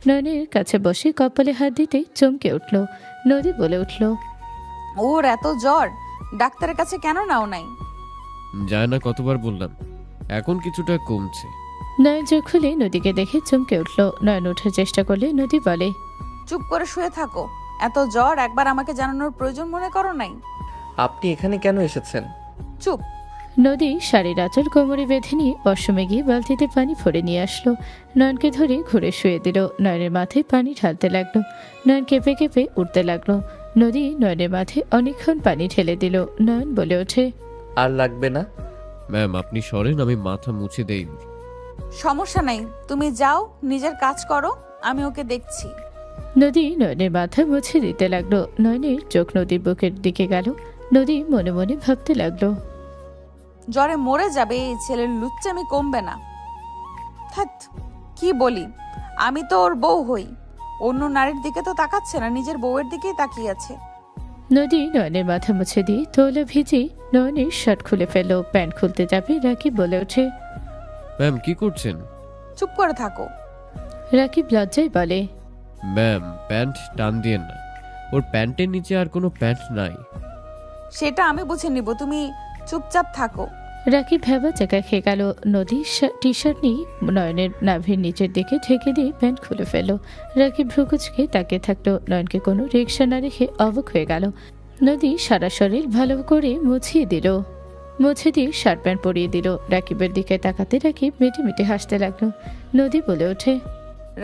নয়নের কাছে বসে কপালে হাত দিতে চমকে উঠল। নদী বলে উঠল, ওর এত জ্বর, ডাক্তারের কাছে কেন নাও নাই? যায় না, কতবার বললাম, এখন কিছুটা কমছে। নয়ন চোখ খুলে নদীকে দেখে চমকে উঠল। নয়ন ওঠার চেষ্টা করলে নদী বলে, চুপ করে শুয়ে থাকো। এত জ্বর একবার আমাকে জানানোর প্রয়োজন মনে করো নাই? আপনি এখানে কেন এসেছেন? চুপ। নদী শাড়ির আঁচল কোমরে বেঁধে নিয়ে ওয়াশরুমে গিয়ে বালতিতে পানি ভরে নিয়ে আসলো। নয়নকে ধরে ঘুরে শুয়ে দিল। নয়নের মাথায় পানি ঢালতে লাগলো। নয়ন কেঁপে কেঁপে উঠতে লাগলো। নদী নয়নের মাথায় অনেকক্ষণ পানি ঢেলে দিল। নয়ন বলে ওঠে, আর লাগবে না। ম্যাম আপনি সরেন, আমি মাথা মুছে দেই। সমস্যা নাই, তুমি যাও, নিজের কাজ করো, আমি ওকে দেখছি। নদী নয়নের মাথা মুছে দিতে লাগলো। নয়নের চোখ নদীর বুকের দিকে গেল। নদী মনে মনে ভাবতে লাগলো, জ্বরে মরে যাবে, এই ছেলের লুচ্চামি কমবে না। ধ্যাৎ, কি বলি, আমি তো ওর বউ হই, অন্য নারীর দিকে তো তাকাচ্ছে না, নিজের বউয়ের দিকেই তাকিয়ে আছে। নদী নয়নের মাথা মুছে দিয়ে তোলা ভিজি নয়নের শার্ট খুলে ফেলল। প্যান্ট খুলতে যাবে রাকিব বলে ওঠে, ম্যাম কি করছেন? চুপ করে থাকো। রাকিব লজ্জায় বলে, ম্যাম প্যান্ট টান দিয়েন না, ওর প্যান্টের নিচে আর কোনো প্যান্ট নাই। সেটা আমি বুঝে নিব, তুমি চুপচাপ থাকো। রাকিব ভেবা চাকা খেয়ে গেল। নদী টি শার্ট নিয়ে নয়নের নাভির নিচের দিকে ঢেকে দিয়ে প্যান্ট খুলে ফেলল। রাকিব ভ্রুকুচকে তাকিয়ে থাকলো। নয়নকে কোনো রিক্সা না রেখে অবাক হয়ে গেল। নদী সারা শরীর ভালো করে মুছিয়ে দিল। মুছে দিয়ে শার্ট প্যান্ট পরিয়ে দিল। রাকিবের দিকে তাকাতে রাকিব মিটি মিটি হাসতে লাগলো। নদী বলে ওঠে,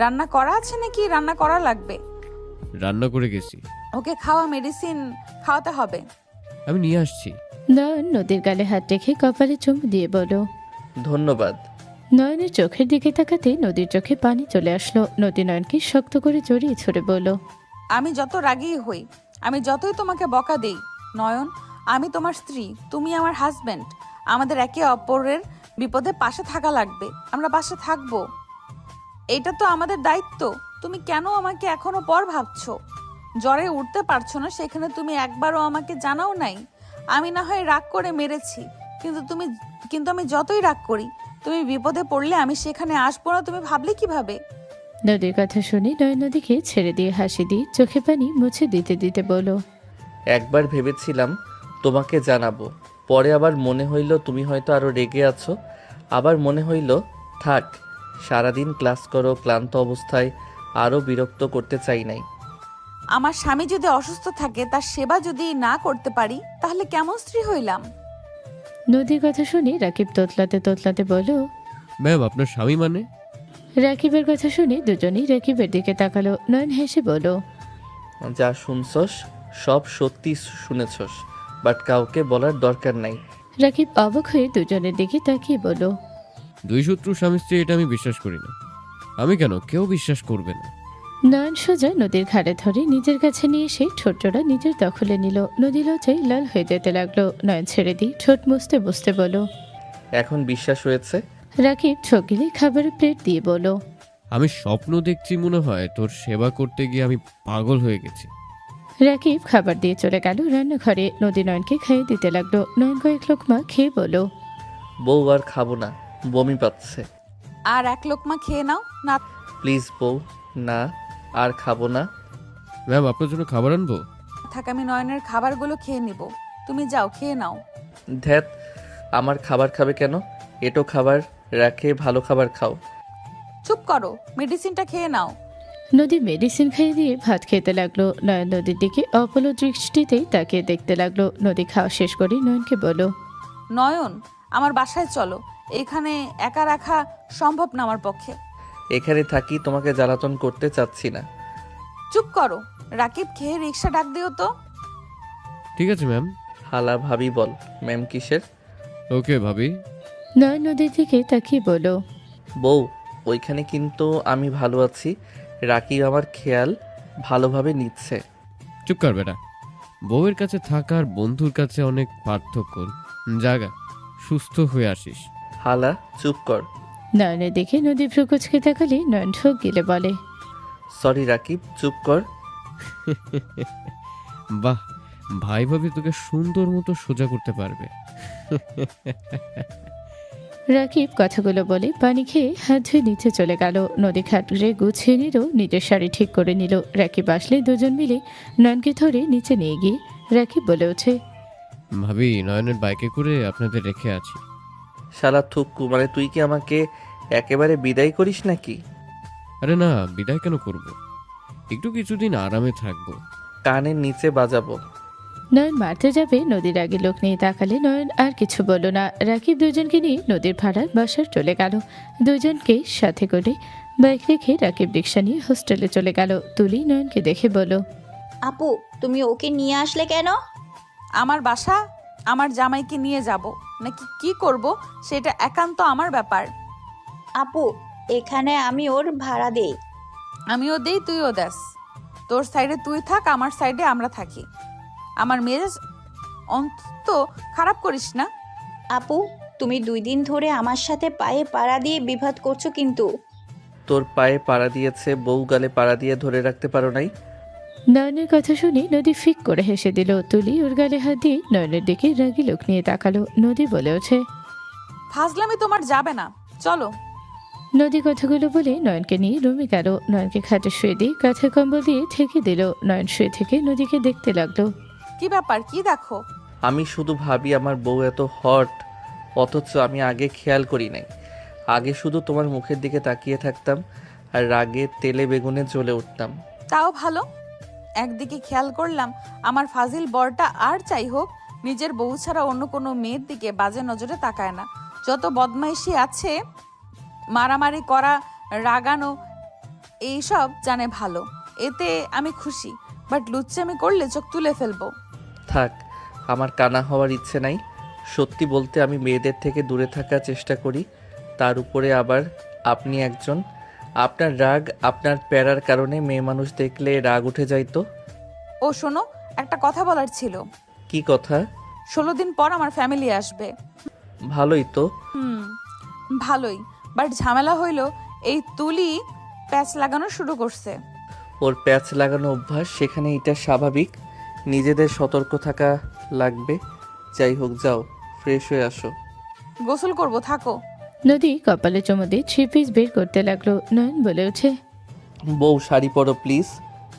রান্না করা আছে নাকি রান্না করা লাগবে? রান্না করে গেছি। ওকে খাওয়া, মেডিসিন খাওয়াতে হবে। আমি নিয়ে আসছি। নয়ন নদীর গালে হাত রেখে কপালে চুমু দিয়ে বলল, ধন্যবাদ। নয়নের চোখের দিকে তাকাতে নদীর চোখে পানি চলে আসলো। নদী নয়নকে শক্ত করে জড়িয়ে ছড়ে বলল, আমি যত রাগী হই, আমি যতই তোমাকে বকা দেই, নয়ন, আমি তোমার স্ত্রী, তুমি আমার হাজবেন্ড। আমাদের একে অপরের বিপদে পাশে থাকা লাগবে, আমরা পাশে থাকবো, এটা তো আমাদের দায়িত্ব। তুমি কেন আমাকে এখনো পর ভাবছো? জ্বরে উঠতে পারছো না, সেখানে তুমি একবারও আমাকে জানাও নাই। আমি না হয় রাগ করে মেরেছি, কিন্তু আমি যতই রাগ করি, তুমি বিপদে পড়লে আমি সেখানে আসবো না, তুমি ভাবলে কিভাবে? নদীর কথা শুনে নয়ন নদীকে ছেড়ে দিয়ে হাসি দিয়ে চোখে পানি মুছে দিতে দিতে বলল, একবার ভেবেছিলাম তোমাকে জানাবো, পরে আবার মনে হইল তুমি হয়তো আরো রেগে আছো। আবার মনে হইল থাক, সারাদিন ক্লাস করো, ক্লান্ত অবস্থায় আরো বিরক্ত করতে চাই নাই। আমার স্বামী যদি অসুস্থ থাকে, তার সেবা যদি না করতে পারি, তাহলে কেমন স্ত্রী হইলাম? নদীর কথা শুনে রাকিব তোতলাতে তোতলাতে বলল, ম্যাম আপনার স্বামী মানে? রাকিবের কথা শুনে দুজনেই রাকিবের দিকে তাকালো। নয়ন হেসে বলল, যা শুনছস সব সত্যি শুনেছস, বাট কাউকে বলার দরকার নাই। রাকিব অবাক হয়ে দুজনের দিকে তাকিয়ে বলল, দুই শত্রু স্বামী স্ত্রী এটা আমি বিশ্বাস করি না। আমি কেন, কেউ বিশ্বাস করবে না। নয়ন সোজা নদীর ঘাড়ে ধরে নিজের কাছে নিয়ে এসে ঠোঁটটা নিজের দখলে নিল। নদী লজ্জায় লাল হয়ে যেতে লাগলো। নয়ন ছেড়ে দিয়ে ঠোঁট মুছতে বসতে বলল। এখন বিশ্বাস হয়েছে? রাকিব ঠোক গিলে খাবারের প্লেট দিয়ে বলল, আমি স্বপ্ন দেখছি মনে হয়, তোর সেবা করতে গিয়ে আমি পাগল হয়ে গেছি। রাকিব খাবার দিয়ে চলে গেল রান্নাঘরে। নদী নয়নকে খাইয়ে দিতে লাগলো। নয়ন কয়েক লোকমা খেয়ে বলল, বউ আর খাবো না, বমি পাচ্ছে। আর এক লোকমা খেয়ে নাও না। প্লিজ বউ, না আর খাবো না। ম্যাম, আপনার জন্য খাবার আনবো? থাক, আমি নয়নের খাবারগুলো খেয়ে নিব। তুমি যাও, খেয়ে নাও। ধ্যাত, আমার খাবার খাবে কেন? এটো খাবার রাখে, ভালো খাবার খাও। চুপ করো, মেডিসিনটা খেয়ে নাও। নদী মেডিসিন খাইয়ে দিয়ে ভাত খেতে লাগলো। নয়ন নদীর দিকে অপলো দৃষ্টিতেই তাকিয়ে দেখতে লাগলো। নদী খাওয়া শেষ করে নয়নকে বলল, নয়ন, আমার বাসায় চলো। এখানে একা রাখা সম্ভব না আমার পক্ষে। এখানে থাকি, তোমাকে জ্বালাতন করতে চাচ্ছি না। চুপ করো। রাকিব, খেয়ে রিক্সা ডাক দিও তো। ঠিক আছে ম্যাম। হালা ভাবি বল, ম্যাম কিসের? ওকে ভাবি। নয়ন নদীর দিকে তাকিয়ে বলল, বউ, ওইখানে কিন্তু আমি ভালো আছি। রাকিব আমার খেয়াল ভালোভাবে নিচ্ছে। চুপ কর বেটা। বউয়ের কাছে থাকার বন্ধুর কাছে অনেক পার্থক্য। জাগা, সুস্থ হয়ে আসিস। হালা চুপ কর। নয়নের দিকে নদী ভ্রুকুচকে তাকালে নয়ন ঠোক গিলে বলে, সরি রাকিব, চুপ কর। বাহ, ভাই ভাবি তোকে সুন্দর মতো সোজা করতে পারবে। রাকিব কথাগুলো বলে পানি খেয়ে হাত ধুয়ে নিচে চলে গেল। নদী খাটরে গুছিয়ে নিল, নিজের শাড়ি ঠিক করে নিল। রাকিব আসলে দুজন মিলে নয়নকে ধরে নিচে নিয়ে গিয়ে রাকিব বলে ওঠে, ভাবি, নয়নের বাইকে করে আপনাদের রেখে আছি। শালা থুক্কু, মানে তুই কি আমাকে একেবারে বিদায় করিস নাকি? আরে না, বিদায় কেন করব, একটু কিছুদিন আরামে থাকবো। কানের নিচে বাজাবো। নয়ন মারতে যাবে, নদীর আগে লোক নিয়ে তাকালে নয়ন আর কিছু বলল না। রাকিব দুজনকে নিয়ে নদীর ভাড়ার বাসার চলে গেল। দুজনকে সাথে করে বাইক রেখে রাকিব রিক্সা নিয়ে হোস্টেলে চলে গেল। তুলি নয়নকে দেখে বলল, আপু, তুমি ওকে নিয়ে আসলে কেন? আমার বাসা, আমার জামাইকে নিয়ে যাব নাকি কি করব সেটা একান্ত আমার ব্যাপার। আপু, এখানে আমি ওর ভাড়া দেই। আমিও দেই, তুইও দেস। তোর সাইডে তুই থাক, আমার সাইডে আমরা থাকি। আমার মেজাজ অন্তত খারাপ করিস না। আপু, তুমি 2 দিন ধরে আমার সাথে পায়ে পাড়া দিয়ে বিবাদ করছো কিন্তু। তোর পায়ে পাড়া দিয়েছে, বউ গালে পাড়া দিয়ে ধরে রাখতে পারো নাই? নয়নের কথা শুনে নদী ফিক করে হেসে দিল। তুলি ওর গালে হাত দিয়ে নয়নের দিকে রাগি লোক নিয়ে তাকালো। নদী বলে ওঠে, ফাজলামি তোমার যাবে না, চলো। নদী কথাগুলো বলে নয়নকে নিয়ে রুমে গেল। নয়নকে খাটে শুয়ে দিয়ে কাঁথা কম্বল দিয়ে ঠেকে দিল। নয়ন শুয়ে থেকে নদীকে দেখতে লাগলো। কি ব্যাপার, কি দেখো? আমি শুধু ভাবি আমার বউ এত হট, অথচ আমি আগে খেয়াল করি নাই। আগে শুধু তোমার মুখের দিকে তাকিয়ে থাকতাম আর রাগে তেলে বেগুনে জ্বলে উঠতাম। তাও ভালো। একদিকে খেয়াল করলাম আমার ফাজিল বরটা আর চাই হোক নিজের বউ ছাড়া অন্য কোনো মেয়ের দিকে বাজে নজরে তাকায় না। যত বদমাইশি আছে, মারামারি করা, রাগানো, এইসব জানে ভালো। এতে আমি খুশি, বাট লুচ্চামি করলে চোখ তুলে ফেলবো। থাক, আমার কানা হওয়ার ইচ্ছে নাই। সত্যি বলতে আমি মেয়েদের থেকে দূরে থাকার চেষ্টা করি, তার উপরে আবার আপনি একজন। আপনার রাগ, আপনার প্যারার কারণে মেয়ে মানুষ দেখলে রাগ উঠে যাইতো। ও শোনো, একটা কথা বলার ছিল। কি কথা? 16 দিন পর আমার ফ্যামিলি আসবে। ভালোই তো। ভালোই, বাট ঝামেলা হইল এই তুলি প্যাচ লাগানো শুরু করছে। ওর প্যাচ লাগানো অভ্যাস, সেখানে এটা স্বাভাবিক। নিজেদের সতর্ক থাকা লাগবে। যাই হোক, যাও ফ্রেশ হয়ে আসো। গোসল করব, থাকো। নদী কপালে চুমু দিয়ে 3 পিস বের করতে লাগলো। নয়ন বলে ওঠে, বউ শাড়ি পরো প্লিজ।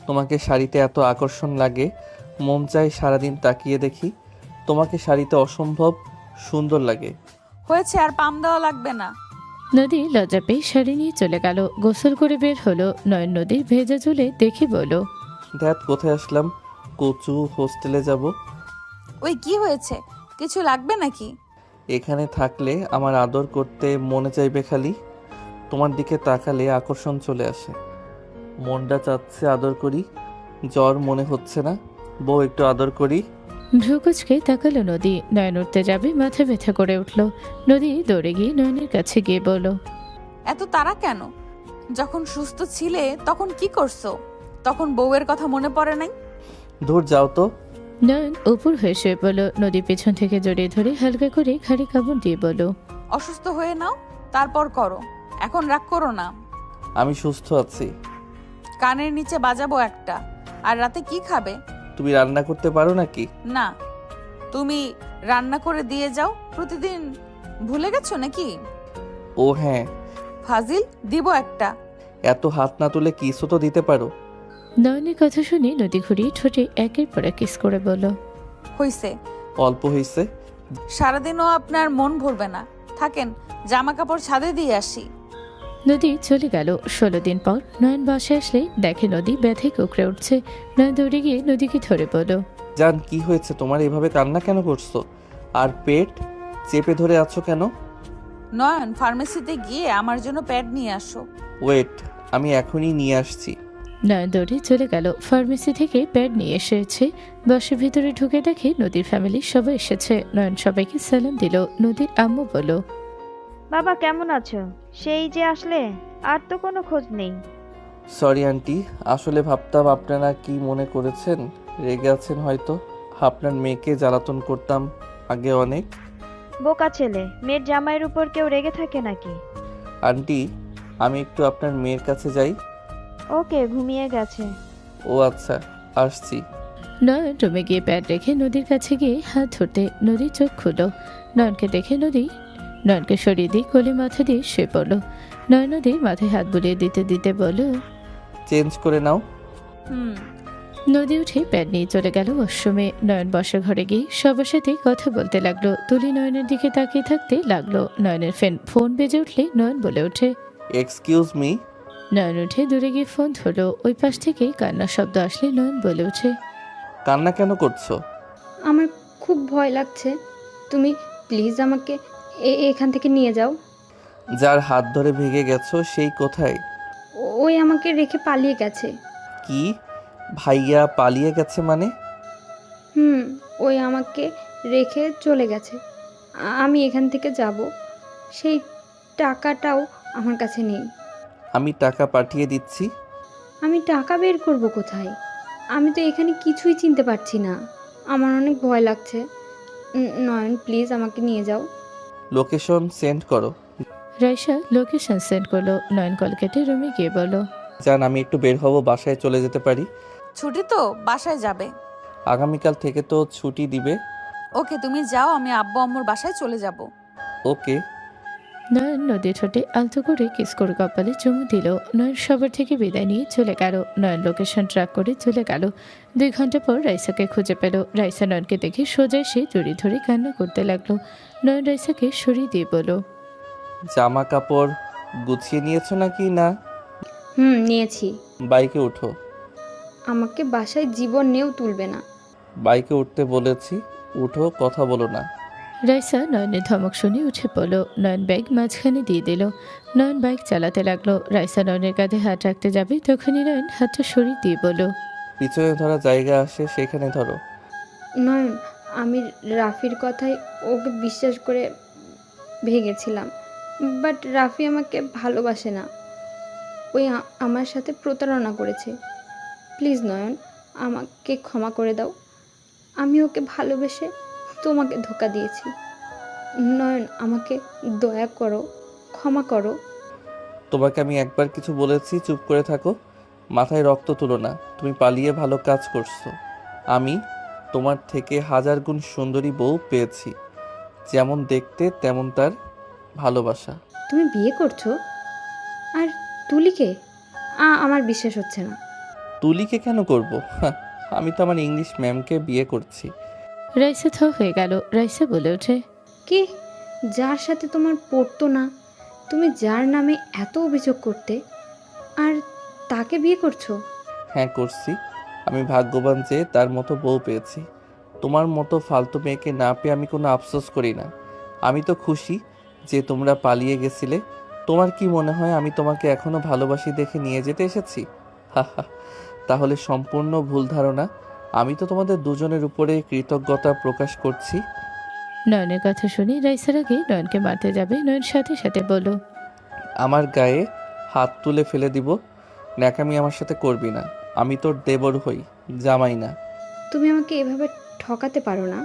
তোমাকে শাড়িতে এত আকর্ষণ লাগে, মন চাই সারাদিন তাকিয়ে দেখি। তোমাকে শাড়িতে অসম্ভব সুন্দর লাগে। হয়েছে, আর পাম দেওয়া লাগবে না। নদী লজ্জা পেয়ে শাড়ি নিয়ে চলে গেল। গোসল করে বের হলো। নয়ন নদীর ভেজা চুলে দেখে বলো, ধ্যাত, কোথায় আসলাম? কচু, হোস্টেলে যাব। ওই কি হয়েছে, কিছু লাগবে নাকি? এখানে থাকলে আমার আদর করতে মনে চাইবে খালি। তোমার দিকে তাকালে আকর্ষণ চলে আসে। মনটা চাচ্ছে আদর করি, জ্বর মনে হচ্ছে না। বউ একটু আদর করি। ভ্রুকুচকে তাকালো নদী। নয়ন উঠতে যাবে, মাথা ব্যথা করে উঠল। নদী দৌড়ে গিয়ে নয়নের কাছে গিয়ে বলল, এত তাড়া কেন? যখন সুস্থ ছিলে তখন কি করছো? তখন বউয়ের কথা মনে পড়ে নাই? দূর যাও তো। নয়ন উপর হয়ে শুয়ে পড়ল। নদী পেছন থেকে জড়িয়ে ধরে হালকা করে ঘাড়ে কামড় দিয়ে বলল, অসুস্থ হয়ে নাও, তারপর করো। এখন রাগ করো না। আমি সুস্থ আছি। কানের নিচে বাজাবো একটা। আর রাতে কি খাবে? তুমি রান্না করতে পারো নাকি? না, তুমি রান্না করে দিয়ে যাও। প্রতিদিন ভুলে গেছো নাকি? ও হ্যাঁ, ফাজিল, দিব একটা। এত হাত না তুলে কিসও তো দিতে পারো। নয়নের কথা শুনে নদী ঘুরিয়ে ঠোঁটে একের পর এক কিস করে বলল, হইছে। অল্প হয়েছে। সারাদিনও আপনার মন ভরবে না। থাকেন, জামা কাপড় ছাদে দিয়ে আসি। নদী চলে গেল। 16 দিন পর নয়ন বাসায় আসলে দেখে নদী ব্যথায় কুকড়ে উঠছে। নয়ন দৌড়ে গিয়ে নদীকে ধরে বলল, জান, কি হয়েছে তোমার? এভাবে কান্না কেন করছো? আর পেট চেপে ধরে আছো কেন? নয়ন, ফার্মেসিতে গিয়ে আমার জন্য প্যাড নিয়ে আসো। ওয়েট, আমি এখনই নিয়ে আসছি। নয়ন দৌড়ে চলে গেল। ফার্মেসি থেকে প্যাড নিয়ে এসেছে। বাসের ভিতরে ঢুকে দেখে নদীর ফ্যামিলি সবাই এসেছে। নয়ন সবাইকে সালাম দিল। নদীর আম্মু বলল, বাবা কেমন আছো? সেই যে আসলে, আর তো কোনো খোঁজ নেই। সরি আন্টি, আসলে ভাবতাম আপনারা কি মনে করেছেন, রেগে আছেন হয়তো। আপনার মেয়েকে জ্বালাতন করতাম আগে অনেক। বোকা ছেলে, মেয়ের জামাইয়ের উপর কেউ রেগে থাকে নাকি? আন্টি, আমি একটু আপনার মেয়ের কাছে যাই। ওকে, ঘুমিয়ে গেছে। ও আচ্ছা, আসছি। নয়ন রুমে গিয়ে প্যাড রেখে নদীর কাছে গিয়ে হাত ধরতে নদীর চোখ খুলো। নয়নকে দেখে নয়নকে সরিয়ে দিয়ে কোলে মাথা দিয়ে শুয়ে পড়ল। নয়ন নদীর মাথায় হাত বুলিয়ে দিতে দিতে বলল, চেঞ্জ করে নাও। হুম। নদী উঠে প্যাড নিয়ে চলে গেল ওয়াশরুমে। নয়ন বসে ঘরে গিয়ে সবার সাথে কথা বলতে লাগলো। তুলি নয়নের দিকে তাকিয়ে থাকতে লাগলো। নয়নের ফোন বেজে উঠলে নয়ন বলে ওঠে, এক্সকিউজ মি। নয়ন উঠে দূরে গিয়ে ফোন ধরলো। ওই পাশ থেকে কান্নার শব্দ আসলে নয়ন বলে ওঠে, কান্না কেন করছো? আমার খুব ভয় লাগছে, তুমি প্লিজ আমাকে এখান থেকে নিয়ে যাও। যার হাত ধরে ভেঙে গেছো সেই কোথায়? ওই আমাকে রেখে পালিয়ে গেছে। কি? ভাইয়া পালিয়ে গেছে মানে? ওই আমাকে রেখে চলে গেছে। আমি এখান থেকে যাব, সেই টাকাটাও আমার কাছে নেই। আমি টাকা পাঠিয়ে দিচ্ছি। আমি টাকা বের করব কোথায়? আমি তো এখানে কিছুই চিনতে পারছি না, আমার অনেক ভয় লাগছে। নয়ন প্লিজ আমাকে নিয়ে যাও। লোকেশন সেন্ড করো। রাইসা লোকেশন সেন্ড করলো। নয়ন কল কেটে রুমে গিয়ে বলল, জান, আমি একটু বের হব, বাসায় চলে যেতে পারি? ছুটি তো, বাসায় যাবে। আগামীকাল থেকে তো ছুটি দিবে। ওকে, তুমি যাও, আমি আব্বু আম্মুর বাসায় চলে যাব। ওকে। নয়ন নদীর ঠোঁটে আলতো করে কিস করে কপালে চুমু দিল। নয়ন সবার থেকে বিদায় নিয়ে চলে গেল। নয়ন লোকেশন ট্র্যাক করে চলে গেল। 2 ঘন্টা পর রাইসাকে খুঁজে পেল। রাইসা নয়নকে দেখে সোজা এসে জড়িয়ে ধরে কান্না করতে লাগলো। নয়ন রাইসাকে সরিয়ে দিয়ে বলল, জামা কাপড় গুছিয়ে নিয়েছো নাকি না? নিয়েছি। বাইকে উঠো। আমাকে বাসায় জীবনেও তুলবে না। বাইকে উঠতে বলেছি, উঠো, কথা বলো না। রাইসা নয়নের ধমক শুনে উঠে পড়ল। নয়ন ব্যাগ মাঝখানে দিয়ে দিল। নয়ন বাইক চালাতে লাগলো। রাইসা নয়নের কাঁধে হাত রাখতে যাবে, তখনই নয়ন হাতটা সরিয়ে দিয়ে বলল, পিছনে ধরা জায়গা আসে, সেখানে ধরো। নয়ন, আমি রাফির কথায় ওকে বিশ্বাস করে ভেঙেছিলাম, বাট রাফি আমাকে ভালোবাসে না। ওই আমার সাথে প্রতারণা করেছে। প্লিজ নয়ন, আমাকে ক্ষমা করে দাও। আমি ওকে ভালোবেসে তোমাকে ধোঁকা দিয়েছি। নয়ন, আমাকে দয়া করো, ক্ষমা করো। তোমাকে আমি একবার কিছু বলেছি, চুপ করে থাকো। মাথায় রক্ত তুলো না। তুমি পালিয়ে ভালো কাজ করছো। আমি তোমার থেকে 1000 গুণ সুন্দরী বউ পেয়েছি। যেমন দেখতে তেমন তার ভালোবাসা। তুমি বিয়ে করছো? আর তুলিকে? আমার বিশ্বাস হচ্ছে না। তুলিকে কেন করব? আমি তো আমার ইংলিশ ম্যামকে বিয়ে করছি। রাইসা থ হয়ে গেল। রাইসা বলে ওঠে, কি? যার সাথে তোমার পড়তো না, তুমি যার নামে এত অভিযোগ করতে, আর তাকে বিয়ে করছো? হ্যাঁ করছি। আমি ভাগ্যবান যে তার মতো বউ পেয়েছি। তোমার মতো ফালতু মেয়েকে না পেয়ে আমি কোনো আফসোস করি না। আমি তো খুশি যে তোমরা পালিয়ে গেছিলে। তোমার কি মনে হয় আমি তোমাকে এখনো ভালোবাসি দেখে নিয়ে যেতে এসেছি? তাহলে সম্পূর্ণ ভুল ধারণা। আমি তো তোমাদের দুজনের উপরে কৃতজ্ঞতা প্রকাশ করছি। নয়নের কথা শুনে রাইসার আগে নয়নকে মারতে যাবে, নয়ন সাথে সাথে বলল, আমার গায়ে হাত তুলে ফেলে দিব। ন্যাকামি আমার সাথে করবি না। আমি তোর দেবর হই, জামাই না। তুমি আমাকে এভাবে ঠকাতে পারো না।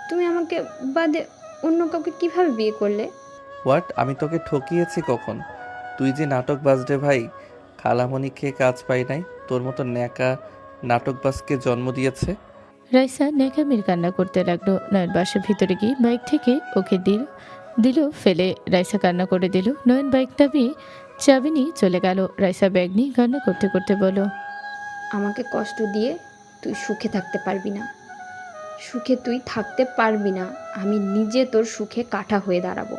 তুমি আমাকে বাদে অন্য কাউকে কিভাবে বিয়ে করলে? হোয়াট? আমি তোকে ঠকিয়েছি কখন? তুই যে নাটকবাজ রে ভাই। খালামণি খেয়ে কাজ পাই নাই, তোর মতো ন্যাকা নাটকবাজকে জন্ম দিয়েছে। রাইসা ন্যাকামির কান্না করতে লাগলো। নয়ন বাসার ভিতরে গিয়ে বাইক থেকে ওকে দিল ফেলে। রাইসা কান্না করে দিল। নয়ন বাইক চাবি নিয়ে চলে গেল। রাইসা ব্যাগ নিয়ে কান্না করতে করতে বলল, আমাকে কষ্ট দিয়ে তুই সুখে থাকতে পারবি না। সুখে তুই থাকতে পারবি না। আমি নিজে তোর সুখে কাঁটা হয়ে দাঁড়াবো।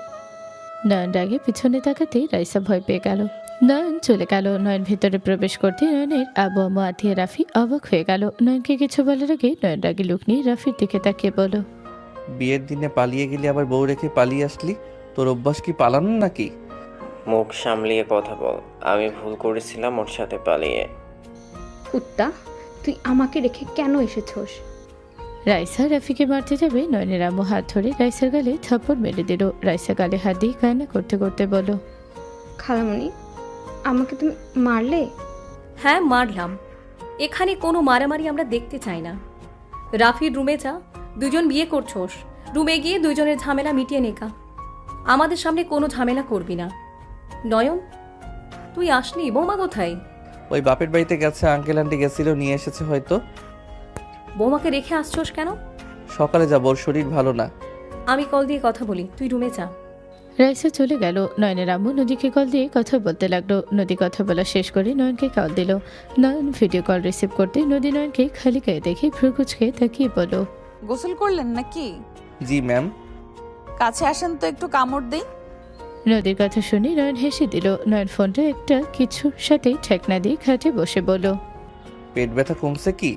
নয়ন রাগে পিছনে তাকাতেই রাইসা ভয় পেয়ে গেল। নয়ন চলে গেল। নয়ন ভেতরে প্রবেশ করতে নয়নের আবু আম্মু আথিয়া রাফি অবাক হয়ে গেল। নয়নকে কিছু বলার আগে নয়ন রাগে লুক নিয়ে রাফির দিকে তাকিয়ে বলল, বিয়ের দিনে পালিয়ে গেলি, আবার বউ রেখে পালিয়ে আসলি। তোর অভ্যাস কি পালানো নাকি? মুখ সামলিয়ে কথা বল। আমি ভুল করেছিলাম ওর সাথে পালিয়ে। কুত্তা, তুই আমাকে রেখে কেন এসেছোস? রাইসা রাফিকে মারতে যাবে, নয়নের আম্মু হাত ধরে রাইসার গালে থাপ্পড় মেরে দিল। রাইসা গালে হাত দিয়ে কান্না করতে করতে বলল, খালামণি, আমাকে তুমি মারলে? হ্যাঁ, মারলাম। এখানে কোনো মারামারি আমরা দেখতে চাই না। রাফির রুমে যা, দুজন বিয়ে করছোস, রুমে গিয়ে দুজনের ঝামেলা মিটিয়ে নেকা। আমাদের সামনে কোনো ঝামেলা করবি না। নয়ন, তুই আসলি? বৌমা কোথায়? ওই বাপের বাড়িতে গেছে, আঙ্কেল আন্টি গেছিল, নিয়ে এসেছে হয়তো। বৌমাকে রেখে আসছোস কেন? সকালে যাব, ওর শরীর ভালো না। আমি কল দিয়ে কথা বলি, তুই রুমে যা। রাইসা চলে গেল। নয়নের আম্মু নদীকে কল দিয়ে কথা বলতে লাগলো। নদী কথা বলা শেষ করে নয়নকে কল দিল। নয়ন ভিডিও কল রিসিভ করতে নদী নয়নকে খালি গায়ে দেখে ভ্রু কুঁচকে তাকিয়ে বলল, গোসল করলেন নাকি? জি ম্যাম। কাছে আসেন তো, একটু কামড় দেই। নদীর কথা শুনে নয়ন হেসে দিল। নয়ন ফোনটা একটা কিছুর সাথে ঠেকনা দিয়ে খাটে বসে বলল, পেট ব্যথা কমছে কি?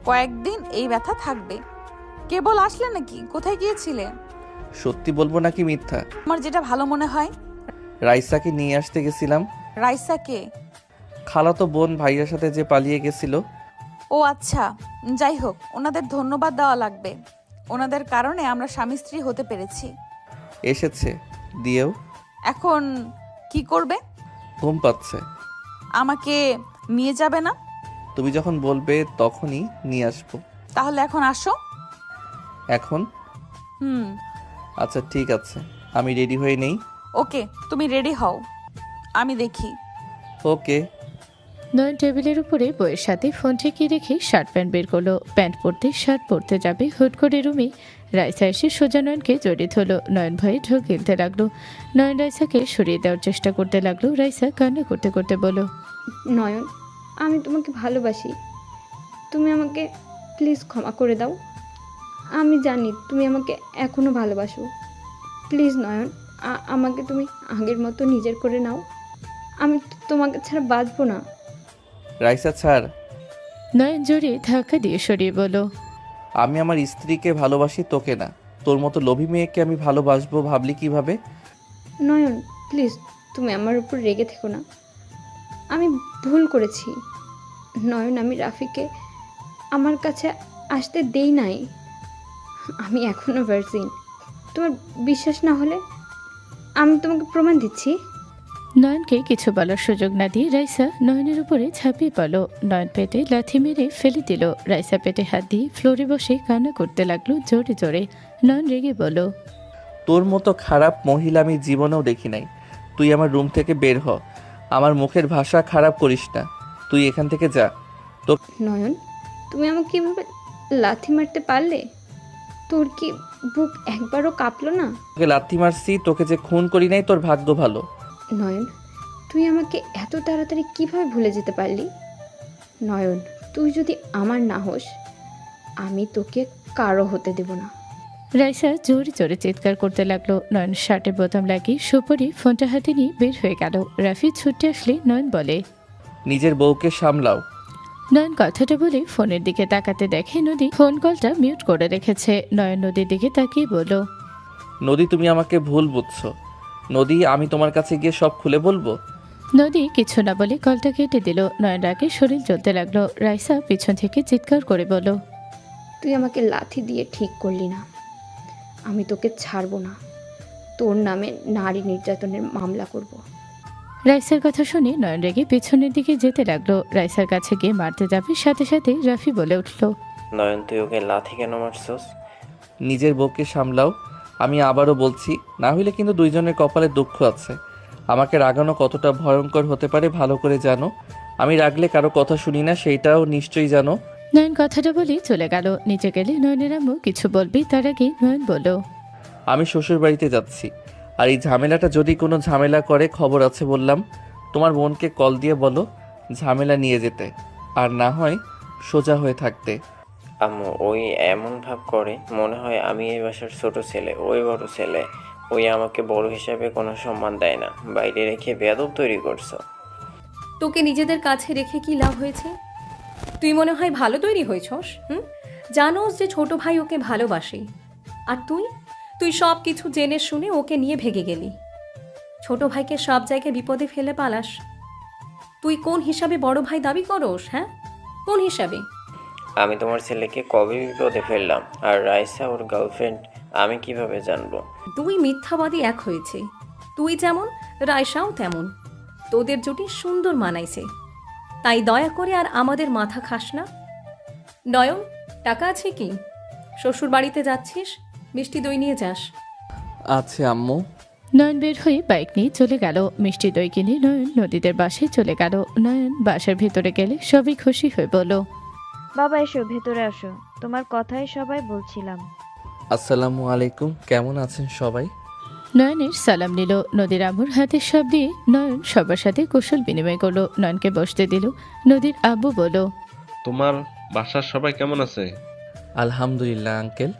কয়েকদিন এই ব্যথা থাকবে। কেবল আসলে নাকি? কোথায় গিয়েছিলে? সত্যি বলবো নাকি মিথ্যা? আমার যেটা ভালো মনে হয়। রাইসাকে নিয়ে আসতে গেছিলাম। রাইসাকে? খালাতো বোন ভাইয়ার সাথে যে পালিয়ে গেছিল। ও আচ্ছা, যাই হোক, ওনাদের ধন্যবাদ দেওয়া লাগবে। ওনাদের কারণে আমরা স্বামী স্ত্রী হতে পেরেছি। এসেছে, দিয়েও। এখন কি করবে? ঘুম পাচ্ছে। আমাকে নিয়ে যাবে না? তুমি যখন বলবে তখনই নিয়ে আসবো। তাহলে এখন আসো। এখন? হুম। আচ্ছা ঠিক আছে, আমি রেডি হয়ে নেই। ওকে, তুমি রেডি হও, আমি দেখি। ওকে। নয়ন টেবিলের উপরে বইয়ের সাথে ফোন ঠেকিয়ে রেখে শার্ট প্যান্ট বের করলো। প্যান্ট পরতে শার্ট পরতে যাবে, হুট করে রুমে রাইসা এসে সোজা নয়নকে জড়িয়ে ধরলো। নয়ন ভয়ে ঢোক গিলতে লাগলো। নয়ন রাইসাকে সরিয়ে দেওয়ার চেষ্টা করতে লাগলো। রাইসা কান্না করতে করতে বলল, নয়ন, আমি তোমাকে ভালোবাসি। তুমি আমাকে প্লিজ ক্ষমা করে দাও। আমি জানি তুমি আমাকে এখনও ভালোবাসো। প্লিজ নয়ন, আমাকে তুমি আগের মতো নিজের করে নাও। আমি তোমাকে ছাড়া বাঁচবো না। রাইসা ছাড়। নয়ন জোরে ধাক্কা দিয়ে সরিয়ে বলল, আমি আমার স্ত্রীকে ভালোবাসি, তোকে না। তোর মতো লোভী মেয়েকে আমি ভালোবাসবো ভাবলি কিভাবে? নয়ন প্লিজ, তুমি আমার উপর রেগে থেকো না। আমি ভুল করেছি নয়ন। আমি রাফিকে আমার কাছে আসতে দেই নাই। আমি এখনও ভার্জিন। তোমার বিশ্বাস না হলে আমি তোমাকে প্রমাণ দিচ্ছি। নয়নকে কিছু বলার সুযোগ না দিয়ে রাইসা নয়নের উপরে ঝাঁপিয়ে পড়ল। নয়ন পেটে লাথি মেরে ফেলে দিল। রাইসা পেটে হাত দিয়ে ফ্লোরে বসে কান্না করতে লাগলো জোরে জোরে। নয়ন রেগে বলল, তোর মতো খারাপ মহিলা আমি জীবনেও দেখি নাই। তুই আমার রুম থেকে বের হ। আমার মুখের ভাষা খারাপ করিস না। তুই এখান থেকে যা। তো নয়ন, তুমি আমাকে এভাবে লাথি মারতে পারলে? তোর কি বুক একবারও কাঁপলো না? তোকে লাথি মারছি, তোকে যে খুন করি নাই, তোর ভাগ্য ভালো। নয়ন, তুই আমাকে এত তাড়াতাড়ি কিভাবে ভুলে যেতে পারলি? নয়ন, তুই যদি আমার না হোস, আমি তোকে কারো হতে দেব না। রাইসা জোরে জোরে চিৎকার করতে লাগলো। নয়ন শার্টে বোতাম লাগিয়ে সুপরি ফোনটা হাতে নিয়ে বের হয়ে গেল। রাফি ছুটে আসলে নয়ন বলে, নিজের বউকে সামলাও। নয়ন কথাটা বলে ফোনের দিকে তাকাতে দেখে নদী ফোন কলটা মিউট করে রেখেছে। নয়ন নদীর দিকে তাকিয়ে বলল, নদী, তুমি আমাকে ভুল বুঝছো। নদী, আমি তোমার কাছে গিয়ে সব খুলে বলবো। নদী কিছু না বলে কলটা কেটে দিল। নয়ন রাগে শরীর জ্বলতে লাগলো। রাইসা পিছন থেকে চিৎকার করে বলল, তুই আমাকে লাথি দিয়ে ঠিক করলি না। আমি তোকে ছাড়বো না। তোর নামে নারী নির্যাতনের মামলা করব। রাইসার কথা শুনে নয়ন রেগে পেছনের দিকে যেতে লাগলো। রাইসার কাছে গিয়ে মারতে যাবে, সাথে সাথে রাফি বলে উঠল, নয়ন, তুই ওকে লাথি কেন মারছস? নিজের বউকে সামলাও। আমি আবারও বলছি, না হইলে কিন্তু দুইজনের কপালে দুঃখ আছে। আমাকে রাগানো কতটা ভয়ঙ্কর হতে পারে ভালো করে জানো। আমি রাগলে কারো কথা শুনি না, সেইটাও নিশ্চয়ই জানো। নয়ন কথাটা বলেই চলে গেল। নিচে গেলে নয়নের আম্মু কিছু বলবি, তার আগে নয়ন বলল, আমি শ্বশুর বাড়িতে যাচ্ছি, আর এই ঝামেলাটা যদি কোনো ঝামেলা করে খবর আছে বললাম। তোমার বোনকে কল দিয়ে বলো ঝামেলা নিয়ে যেতে, আর না হয় সোজা হয়ে থাকতে। আম্মু, ওই এমন ভাব করে মনে হয় আমি এই বাসার ছোট ছেলে, ওই বড় ছেলে। ওই আমাকে বড় হিসাবে কোনো সম্মান দেয় না, বাইরে রেখে বেয়াদব তৈরি করছো। তোকে নিজেদের কাছে রেখে কি লাভ হয়েছে? তুই মনে হয় ভালো তৈরি হয়েছস। জানোস যে ছোট ভাই ওকে ভালোবাসে, আর তুই সব কিছু জেনে শুনে ওকে নিয়ে ভেগে গেলি। ছোট ভাইকে সব জায়গায় বিপদে ফেলে পালাস। তুই কোন হিসাবে বড় ভাই দাবি করস? হ্যাঁ, কোন হিসাবে? আমি তোমার ছেলেকে কবে বিপদে ফেললাম? আর রাইসা ওর গার্লফ্রেন্ড, আমি কিভাবে জানবো? দুই মিথ্যাবাদী এক হয়েছে। তুই যেমন, রায়সাও তেমন। তোদের জুটি সুন্দর মানাইছে, তাই দয়া করে আর আমাদের মাথা খাস না। নয়ন, টাকা আছে কি? শ্বশুর বাড়িতে যাচ্ছিস, মিষ্টি দই নিয়ে যাস। আছে আম্মু। নয়ন বের হয়ে বাইক নিয়ে চলে গেল। মিষ্টি দই কিনে নয়ন নদীদের বাসায় চলে গেল। নয়ন বাসার ভেতরে গেলে সবই খুশি হয়ে বলল, বাবা এসো, ভেতরে আসো, তোমার কথাই সবাই বলছিলাম। আসসালামু আলাইকুম, কেমন আছেন সবাই? নয়নের সালাম নিল। নদীর আম্মুর হাতের সব দিয়ে নয়ন সবার সাথে কুশল বিনিময় করলো। নয়নকে বসতে দিল। নদীর আব্বু বলল, তোমার বাসার সবাই কেমন আছে? আলহামদুলিল্লাহ আঙ্কেল।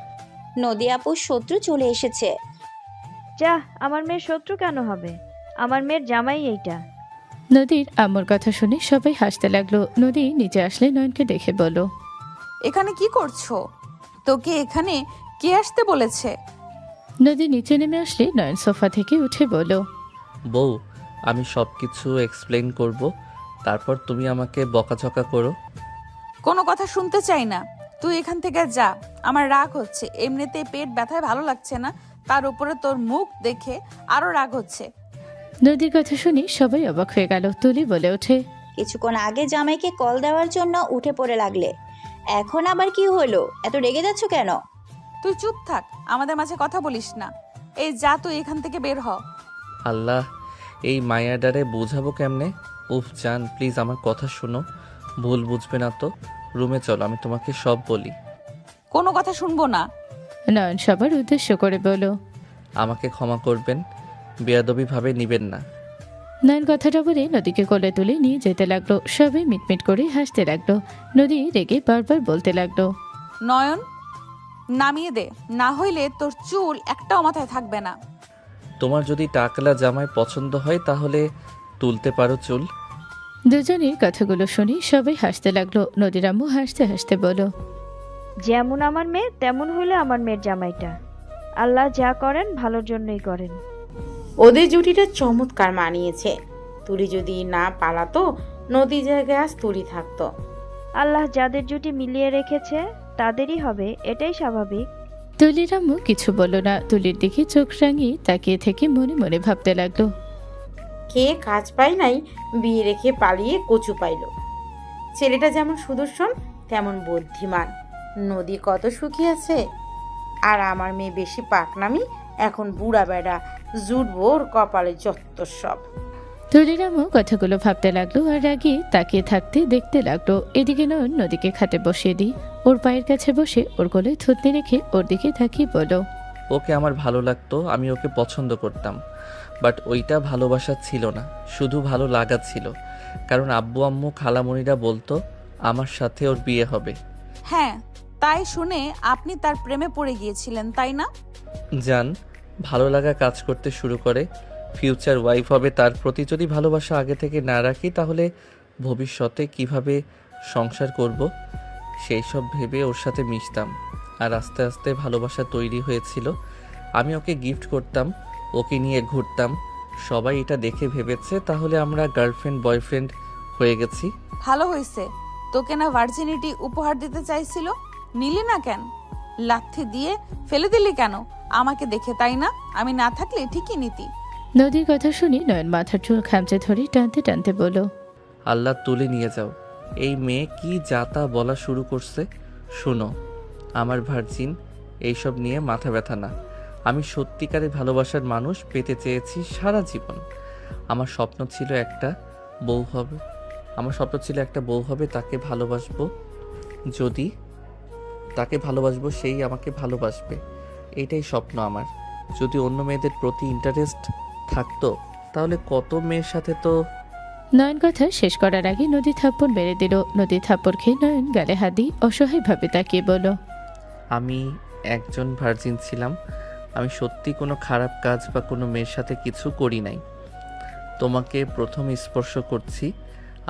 নদী আপুর শত্রু চলে এসেছে। যা, আমার মেয়ের শত্রু কেন হবে? আমার মেয়ের জামাই এইটা। নদীর আম্মুর কথা শুনে সবাই হাসতে লাগলো। নদী নিচে আসলে নয়নকে দেখে বলল, এখানে কি করছো? তোকে এখানে কে আসতে বলেছে? নদী নিচে নেমে আসলে নয়ন সোফা থেকে উঠে বলল, বউ, আমি সব কিছু এক্সপ্লেন করব, তারপর তুমি আমাকে বকাঝকা করো। কোনো কথা শুনতে চাই না, তুই এখান থেকে যা। আমার রাগ হচ্ছে, এমনিতে পেট ব্যথায় ভালো লাগছে না, তার উপরে তোর মুখ দেখে আরো রাগ হচ্ছে। নদীর কথা শুনে সবাই অবাক হয়ে গেল। তুলি বলে ওঠে, কিছুক্ষণ আগে জামাইকে কল দেওয়ার জন্য উঠে পড়ে লাগলে, এখন আবার কি হলো? এত রেগে যাচ্ছ কেন? তুই চুপ থাক, আমাদের মাঝে কথা বলিস না। এই যা, তুই এখান থেকে বের হ। আল্লাহ, এই মায়াডারে বোঝাবো কেমনে? উফ জান, প্লিজ আমার কথা শুনো, ভুল বুঝবে না তো। রুমে চলো, আমি তোমাকে সব বলি। কোনো কথা শুনবো না। নয়ন সবার উদ্দেশ্য করে বলল, আমাকে ক্ষমা করবেন, বেয়াদবিভাবে নিবেন না। নয়ন কথাটা বলে নদীকে কোলে তুলে নিয়ে যেতে লাগলো। সবাই মিটমিট করে হাসতে লাগলো। নদী রেগে বারবার বলতে লাগলো, নয়ন, নামিয়ে দে, না হইলে তোর চুল একটাও মাথায় থাকবে না। তোমার যদি টাকলা জামাই পছন্দ হয় তাহলে তুলতে পারো চুল। দুজনের কথাগুলো শুনে সবাই হাসতে লাগলো। নদীর আম্মু হাসতে হাসতে বলল, যেমন আমার মেয়ে তেমন হইলে আমার মেয়ের জামাইটা। আল্লাহ যা করেন ভালোর জন্যই করেন। ওদের জুটিটা চমৎকার মানিয়েছে। তুলি যদি না পালাতো, নদী জায়গায় আজ তুলি থাকতো। আল্লাহ যাদের জুটি মিলিয়ে রেখেছে তাদেরই হবে, এটাই স্বাভাবিক। তুলির আম্মু কিছু বলল না। তুলির দিকে চোখ রাঙিয়ে তাকিয়ে থেকে মনে মনে ভাবতে লাগলো, খেয়ে কাজ পাই নাই, বিয়ে রেখে পালিয়ে কচু পাইল। ছেলেটা যেমন সুদর্শন তেমন বুদ্ধিমান। নদী কত সুখী আছে, আর আমার মেয়ে বেশি পাকনামি। এখন বুড়া বেড়া জুটবো ওর কপালে যত সব। তুলির আম্মু কথাগুলো ভাবতে লাগলো আর আগে তাকিয়ে থাকতে দেখতে লাগলো। এদিকে নয়ন নদীকে খাটে বসিয়ে দিই ওর পায়ের কাছে বসে ওর কোলে থুতনি রেখে ওর দিকে তাকিয়ে বলল, ওকে আমার ভালো লাগতো, আমি ওকে পছন্দ করতাম, বাট ওইটা ভালোবাসা ছিল না, শুধু ভালো লাগা ছিল। কারণ আব্বু আম্মু খালামণিরা বলতো আমার সাথে ওর বিয়ে হবে। হ্যাঁ, তাই শুনে আপনি তার প্রেমে পড়ে গিয়েছিলেন, তাই না? জান, ভালো লাগা কাজ করতে শুরু করে, ফিউচার ওয়াইফ হবে, তার প্রতি যদি ভালোবাসা আগে থেকে না রাখি তাহলে ভবিষ্যতে কিভাবে সংসার করব সেই সব ভেবে ওর সাথে মিশতাম। আর আস্তে আস্তে ভালোবাসা তৈরি হয়েছিল। আমি ওকে গিফট করতাম, ওকে নিয়ে ঘুরতাম, সবাই এটা দেখে ভেবেছে তাহলে আমরা গার্লফ্রেন্ড বয়ফ্রেন্ড হয়ে গেছি। ভালো হয়েছে। তোকে না ভার্জিনিটি উপহার দিতে চাইছিল, নিলি না কেন? লাথি দিয়ে ফেলে দিলি কেন আমাকে দেখে, তাই না? আমি না থাকলে ঠিকই নিতি। নদীর কথা শুনে নয়ন মাথার চুল খামচে ধরে টানতে টানতে বলল, আল্লাহ তুলে নিয়ে যাও। এই মেয়ে কি যাতা বলা শুরু করছে। শোনো, আমার ভার্জিন এইসব নিয়ে মাথা ব্যথা না। আমি সত্যিকারের ভালোবাসার মানুষ পেতে চেয়েছি সারা জীবন। আমার স্বপ্ন ছিল একটা বউ হবে, তাকে ভালোবাসবো। যদি তাকে ভালোবাসবো, সেই আমাকে ভালোবাসবে, এইটাই স্বপ্ন আমার। যদি অন্য মেয়েদের প্রতি ইন্টারেস্ট থাকতো তাহলে কত মেয়ের সাথে তো। নয়ন কথা শেষ করার আগে নদী থাপ্পড় মেরে দিল। নদী থাপ্পড় খেয়ে নয়ন গালে হাত দিয়ে অসহায়ভাবে তাকিয়ে বলল, আমি একজন ভার্জিন ছিলাম। আমি সত্যি কোনো খারাপ কাজ বা কোনো মেয়ের সাথে কিছু করি নাই। তোমাকে প্রথম স্পর্শ করছি।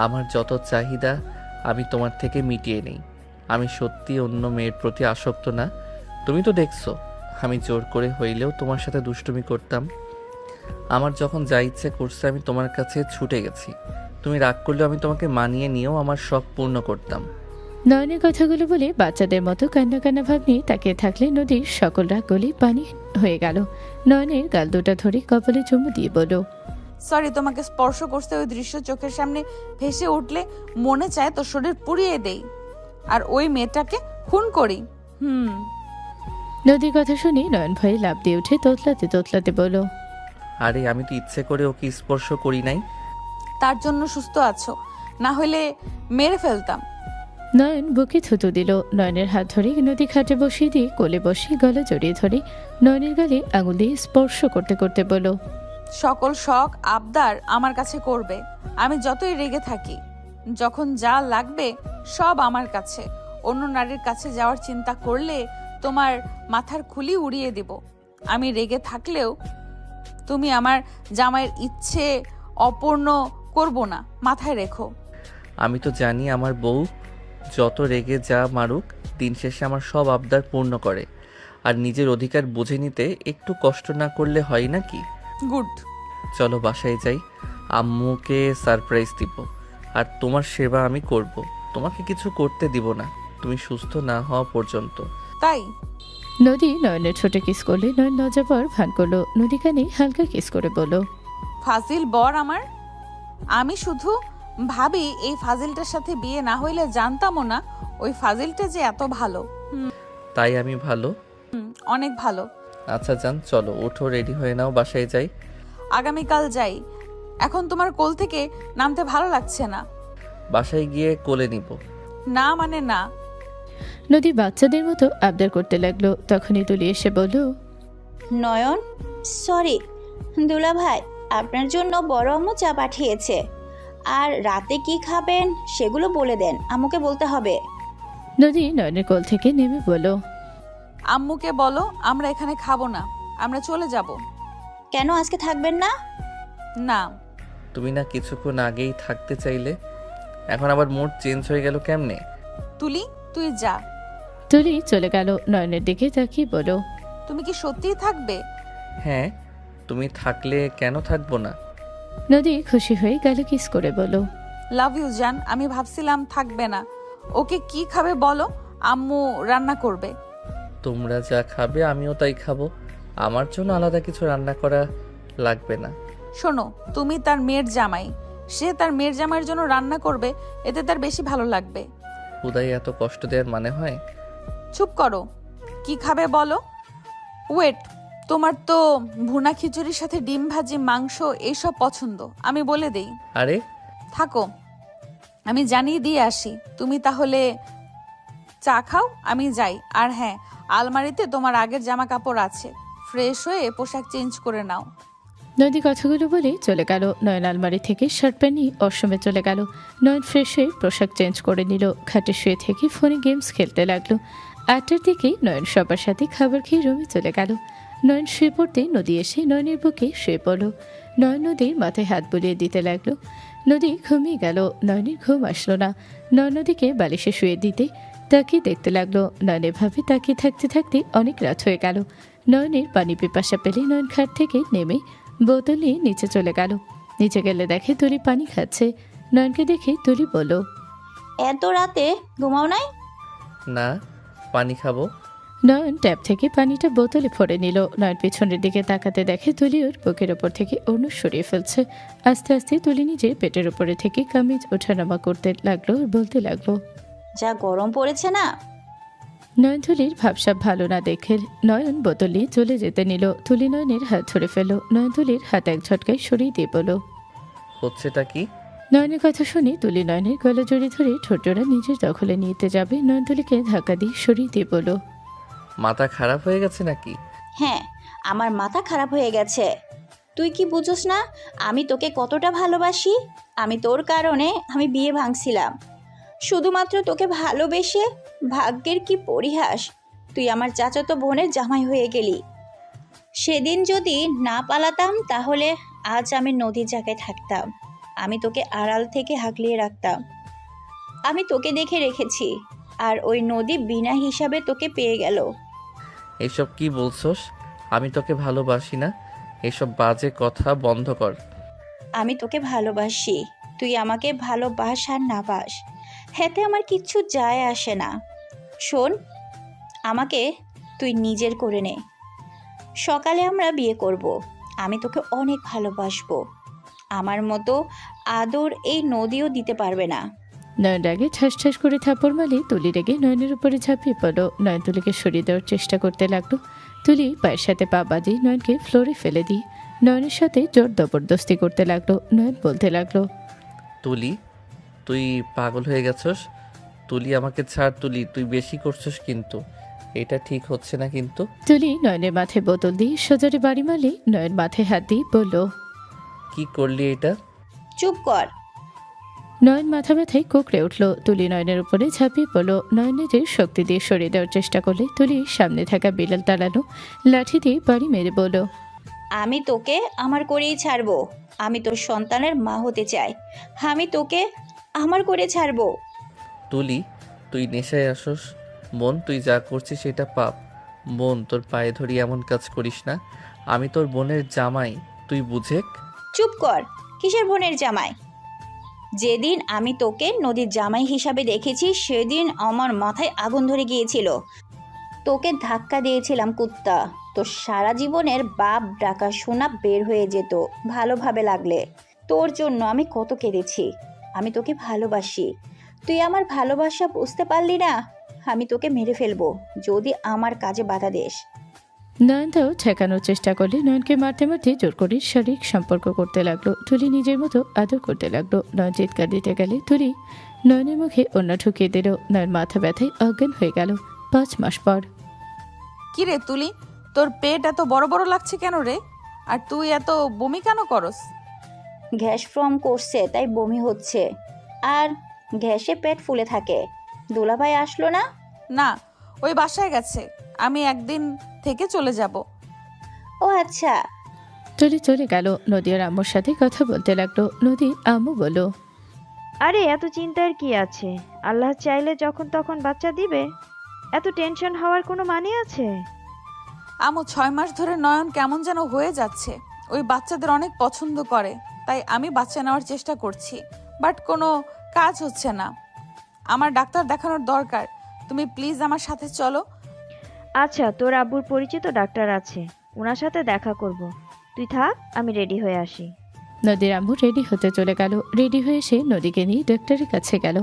আমার যত চাহিদা আমি তোমার থেকে মিটিয়ে নেই। আমি সত্যি অন্য মেয়ের প্রতি আসক্ত না। তুমি তো দেখছো আমি জোর করে হইলেও তোমার সাথে দুষ্টুমি করতাম। আমার যখন যা ইচ্ছে করছে আমি তোমার কাছে ছুটে গেছি। তুমি রাগ করলেও আমি তোমাকে মানিয়ে নিয়েও আমার শখ পূর্ণ করতাম। নয়নের কথাগুলো বলে বাচ্চাদের মতো কান্না কান্না ভাব নিয়ে তাকিয়ে থাকলে নদীর সকল রাগ গলি পানি হয়ে গেল। নয়নের গাল দুটা ধরে কপালে চুমু দিয়ে বলল, সরি, তোমাকে স্পর্শ করতে ওই দৃশ্য চোখের সামনে ভেসে উঠলে মনে চায় তো শরীর পুড়িয়ে দেই আর ওই মেয়েটাকে খুন করি। নদীর কথা শুনে নয়ন ভয়ে লাফ দিয়ে উঠে তোতলাতে তোতলাতে বলল, আরে আমি তো ইচ্ছে করে ওকে স্পর্শ করি নাই। তার জন্য সুস্থ আছো, না হলে মেরে ফেলতাম। নয়ন বুকে থুতু দিল। নয়নের হাত ধরে নদী খাটে বসিয়ে দিয়ে কোলে বসিয়ে গলা জড়িয়ে ধরে নয়নের গালে আঙুল দিয়ে স্পর্শ করতে করতে বলল, সকল শখ আবদার আমার কাছে করবে। আমি যতই রেগে থাকি, যখন যা লাগবে সব আমার কাছে। অন্য নারীর কাছে যাওয়ার চিন্তা করলে তোমার মাথার খুলি উড়িয়ে দেব। আমি রেগে থাকলেও তুমি আমার জামাইয়ের ইচ্ছে অপূর্ণ করব না, মাথায় রেখো। আমি তো জানি আমার বউ যত রেগে যা মারুক দিন শেষে আমার সব আবদার পূর্ণ করে। আর নিজের অধিকার বুঝে নিতে একটু কষ্ট না করলে হয় নাকি? গুড। চলো বাসায় যাই, আম্মুকে সারপ্রাইজ দিব। আর তোমার সেবা আমি করব। তোমাকে কিছু করতে দিব না তুমি সুস্থ না হওয়া পর্যন্ত। তাই? নদী নয়নের ছোট কিস করলে নয়ন লজ্জাপর ভান করলো। নদী কানে হালকা কিস করে বলল, ফাজিল বর আমার। আমি শুধু ভাবি এই ফাজিলটার সাথে বিয়ে না হইলে জানতামও না ওই ফাজিলটা যে এত ভালো। তাই আমি ভালো? অনেক ভালো। আচ্ছা যান, চলো ওঠো, রেডি হয়ে নাও, বাসায় যাই। আগামীকাল যাই। এখন তোমার কোল থেকে নামতে ভালো লাগছে না? বাসায় গিয়ে কোলে নিব। না মানে না। নদী বাচ্চাদের মতো আবদার করতে লাগলো। তখনই তুলি এসে বলল, নয়ন সরি, দুলা ভাই আপনার জন্য বড় আম্মু চা পাঠিয়েছে। আর রাতে কি খাবেন সেগুলো বলে দেন, আম্মুকে বলতে হবে। নদী নয়নের কোল থেকে নেমে বলল, আম্মুকে বলো আমরা এখানে খাবো না, আমরা চলে যাব। কেন আজকে থাকবেন না? না। তুমি না কিছুক্ষণ আগেই থাকতে চাইলে, এখন আবার মুড চেঞ্জ হয়ে গেল কেমনে? তুলি তুই যা। তুলি চলে গেল। নয়নের দিকে তাকিয়ে বলল, তুমি কি সত্যিই থাকবে? হ্যাঁ, তুমি থাকলে কেন থাকবো না? নদী খুশি হয়ে গালে কিস করে বলল, লাভ ইউ জান। আমি ভাবছিলাম থাকবে না। ওকে কি খাবে বলো, আম্মু রান্না করবে। তোমরা যা খাবে আমিও তাই খাবো। আমার জন্য আলাদা কিছু রান্না করা লাগবে না। শোনো, তুমি তার মেয়ের জামাই, সে তার মেয়ের জামাইয়ের জন্য রান্না করবে, এতে তার বেশি ভালো লাগবে। খুদাই এত কষ্ট দেওয়ার মানে হয়? চুপ করো। কি খাবে বলো? ওয়েট, তোমার তো ভুনা খিচুড়ির সাথে ডিম ভাজি, মাংস এইসব পছন্দ। আমি বলে দেই। আরে থাকো, আমি জানিয়ে দিয়ে আসি। তুমি তাহলে চা খাও, আমি যাই। আর হ্যাঁ, আলমারিতে তোমার আগের জামা কাপড় আছে, ফ্রেশ হয়ে পোশাক চেঞ্জ করে নাও। নদী কথাগুলো বলে চলে গেল। নয়ন আলমারি থেকে শার্ট প্যান্ট নিয়ে ওয়াশরুমে চলে গেল। নয়ন ফ্রেশ হয়ে পোশাক চেঞ্জ করে নিল। খাটে শুয়ে থেকে ফোনে গেমস খেলতে লাগলো। 8টার দিকেই নয়ন সবার সাথে খাবার খেয়ে রুমে চলে গেল। নয়ন শুয়ে পড়তে নদী এসে নয়নের বুকে শুয়ে পড়ল। নয়ন নদীর মাথায় হাত বুলিয়ে দিতে লাগলো। নদী ঘুমিয়ে গেল। নয়নের ঘুম আসলো না। নয়ন নদীকে বালিশে শুয়ে দিতে তাকিয়ে দেখতে লাগলো। নয়নের ভাবে তাকিয়ে থাকতে থাকতে অনেক রাত হয়ে গেল। নয়নের পানি পিপাসা পেলে নয়ন খাট থেকে নেমে বোতল নিয়ে নিচে চলে গেল। নিচে গেলে দেখে তুলি পানি খাচ্ছে। নয়নকে দেখে তুলি বলল, এত রাতে ঘুমাও নাই? না, পানি খাবো। নয়ন ট্যাপ থেকে পানিটা বোতলে ভরে নিল। নয়ন পিছনের দিকে তাকাতে দেখে তুলি ওর বুকের ওপর থেকে ওড়না সরিয়ে ফেলছে। আস্তে আস্তে তুলি নিজে পেটের ওপরে থেকে কামিজ ওঠানামা করতে লাগলো আর বলতে লাগলো, যা গরম পড়েছে না। নয়ন তুলির ভাবসাব ভালো না দেখে নয়ন বোতল নিয়ে চলে যেতে নিল। তুলি নয়নের হাত ধরে ফেলল। নয়ন তুলির হাত এক ঝটকায় সরিয়ে দিয়ে বলল, হচ্ছেটা কি? নয়নের কথা শুনে তুলি নয়নের গলা জড়িয়ে ধরে ঠোঁটজোড়া নিজের দখলে নিতে যাবে। নয়ন তুলিকে ধাক্কা দিয়ে সরিয়ে দিয়ে বলল, মাথা খারাপ হয়ে গেছে নাকি? হ্যাঁ, আমার মাথা খারাপ হয়ে গেছে। তুই কি বুঝোস না আমি তোকে কতটা ভালোবাসি? আমি তোর কারণে আমি বিয়ে ভাঙছিলাম, শুধুমাত্র তোকে ভালোবেসে। ভাগ্যের কি পরিহাস, তুই আমার চাচাতো বোনের জামাই হয়ে গেলি। সেদিন যদি না পালাতাম তাহলে আজ আমি নদীর জায়গায় থাকতাম। আমি তোকে আড়াল থেকে হাঁকলিয়ে রাখতাম। আমি তোকে দেখে রেখেছি, আর ওই নদী বিনা হিসাবে তোকে পেয়ে গেল। এসব কি বলছস? আমি তোকে ভালোবাসি না। এসব বাজে কথা বন্ধ কর। আমি তোকে ভালোবাসি, তুই আমাকে ভালোবাস আর না বাস, হেতে আমার কিচ্ছু যায় আসে না। শোন, আমাকে তুই নিজের করে নে। সকালে আমরা বিয়ে করব। আমি তোকে অনেক ভালোবাসবো। আমার মতো আদর এই নদীও দিতে পারবে না। নয়ন রাগে ঠাস ঠাস করে থাপড় মারলে তুলি রেগে নয়নের উপরে ঝাঁপিয়ে পড়ল। নয়ন তুলিকে সরিয়ে দেওয়ার চেষ্টা করতে লাগলো। তুলি পায়ের সাথে পা বাজিয়ে নয়নকে ফ্লোরে ফেলে দিয়ে নয়নের সাথে জোর জবরদস্তি করতে লাগলো। নয়ন বলতে লাগলো, তুলি, তুই পাগল হয়ে গেছস। তুলি, আমাকে ছাড়। তুলি, তুই বেশি করছস কিন্তু। এটা ঠিক হচ্ছে না কিন্তু। তুলি নয়নের মাথায় বোতল দিয়ে সোজারে বাড়ি মারলে নয়ন মাথায় হাত দিয়ে বলল, কি করলি এটা? চুপ কর। নয়ন মাথা ব্যথায় কুকড়ে উঠল। তুলি নয়নের উপরে ঝাঁপিয়ে পড়ল। নয়ন নিজের শক্তি দিয়ে সরিয়ে দেওয়ার চেষ্টা করলে তুলি সামনে থাকা বিড়াল তাড়ানো লাঠি দিয়ে বাড়ি মেরে বলল, আমি তোকে আমার করেই ছাড়বো। আমি তোর সন্তানের মা হতে চাই। আমি তোকে আমার করে ছাড়বো। তুলি, তুই নেশায় আসস। বোন, তুই যা করছিস সেটা পাপ। বোন, তোর পায়ে ধরি এমন কাজ করিস না। আমি তোর বোনের জামাই, তুই বুঝেক। চুপ কর। কিসের বোনের জামাই? যেদিন আমি তোকে নদীর জামাই হিসাবে দেখেছি সেদিন আমার মাথায় আগুন ধরে গিয়েছিল। তোকে ধাক্কা দিয়েছিলাম কুত্তা। তোর সারা জীবনের বাপ ডাকা শোনা বের হয়ে যেত ভালোভাবে লাগলে। তোর জন্য আমি কত কেঁদেছি। আমি তোকে ভালোবাসি। তুই আমার ভালোবাসা বুঝতে পারলি না। আমি তোকে মেরে ফেলবো যদি আমার কাজে বাধা দিস। নয়নটাও ঠেকানোর চেষ্টা করলে নয়নকে মারতে মারতে জোর করে শারীরিক সম্পর্ক করতে লাগলো। তুলি নিজের মতো আদর করতে লাগলো। নয়ন চিৎকার দিতে গেলে তুলি নয়নের মুখে অন্য ঢুকিয়ে দিল। নয়ন মাথা ব্যথায় অজ্ঞান হয়ে গেল। 5 মাস পর। কি রে তুলি, তোর পেট এত বড় বড় লাগছে কেন রে? আর তুই এত বমি কেন করস? গ্যাস ফর্ম করছে তাই বমি হচ্ছে, আর গ্যাসে পেট ফুলে থাকে। দুলাভাই আসলো না? না, ওই বাসায় গেছে। আমি একদিন থেকে চলে যাব। ও আচ্ছা। তুলি চলে গেল। নদী আর আম্মুর সাথে কথা বলতে লাগলো। নদী আম্মু বলল, আরে এত চিন্তার কি আছে? আল্লাহ চাইলে যখন তখন বাচ্চা দিবে। এত টেনশন হওয়ার কোনো মানে আছে? আমু 6 মাস ধরে নয়ন কেমন যেন হয়ে যাচ্ছে। ওই বাচ্চাদের অনেক পছন্দ করে, তাই আমি বাচ্চা নেওয়ার চেষ্টা করছি, বাট কোনো কাজ হচ্ছে না। আমার ডাক্তার দেখানোর দরকার। তুমি প্লিজ আমার সাথে চলো। আচ্ছা, তোর আব্বুর পরিচিত ডাক্তার আছে, ওনার সাথে দেখা করব। তুই থাক, আমি রেডি হয়ে আসি। নদীর আম্মু রেডি হতে চলে গেল। রেডি হয়ে এসে নদীকে নিয়ে ডাক্তারের কাছে গেল।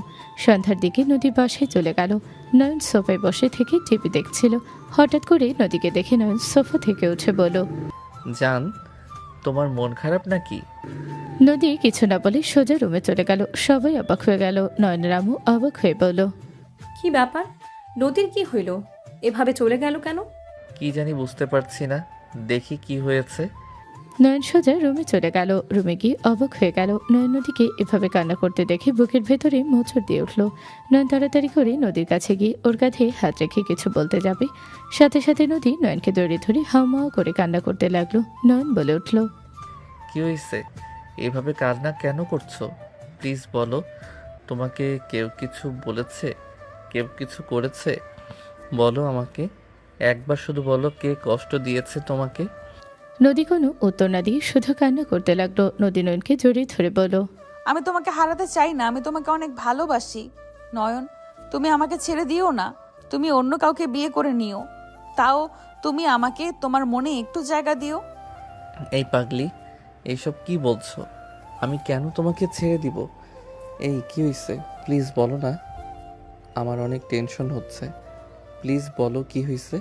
সন্ধ্যার দিকে নদী বাসায় চলে গেল। নয়ন সোফায় বসে থেকে টিভি দেখছিল। হঠাৎ করে নদীকে দেখে নয়ন সোফা থেকে উঠে বলল, জান, তোমার মন খারাপ নাকি? নদী কিছু না বলে সোজা রুমে চলে গেল। সবাই অবাক হয়ে গেল। নয়নের আম্মু অবাক হয়ে বলল, কি ব্যাপার? নদীর কি হইল? এভাবে চলে গেল কেন? কি জানি, বুঝতে পারছি না। দেখি কি হয়েছে। নয়ন সোজা রুমে চলে গেল। রুমে গিয়ে অবাক হয়ে গেল। নয়ন নদীকে এভাবে কান্না করতে দেখে বুকের ভেতরে মোচড় দিয়ে উঠল। নয়ন তাড়াতাড়ি করে নদীর কাছে গিয়ে ওর কাঁধে হাত রেখে কিছু বলতে যাবে, সাথে সাথে নদী নয়নকে দড়িয়ে ধরে হাওমাও করে কান্না করতে লাগলো। নয়ন বলে উঠল, কি হয়েছে? এভাবে কান্না কেন করছো? প্লিজ বলো। তোমাকে কেউ কিছু বলেছে? কেউ কিছু করেছে? বলো আমাকে, একবার শুধু বলো, কে কষ্ট দিয়েছে তোমাকে? নদী কোনো উত্তর না দিয়ে শুধু কান্না করতে লাগলো। নদী নয়নকে জড়িয়ে ধরে বলল, আমি তোমাকে হারাতে চাই না, আমি তোমাকে অনেক ভালোবাসি। নয়ন, তুমি আমাকে ছেড়ে দিও না। তুমি অন্য কাউকে বিয়ে করে নিও, তাও তুমি আমাকে তোমার মনে একটু জায়গা দিও। এই পাগলি, এইসব কি বলছো? আমি কেন তোমাকে ছেড়ে দিব? এই কি হয়েছে? প্লিজ বলো না, আমার অনেক টেনশন হচ্ছে। প্লিজ বলো কি হয়েছে।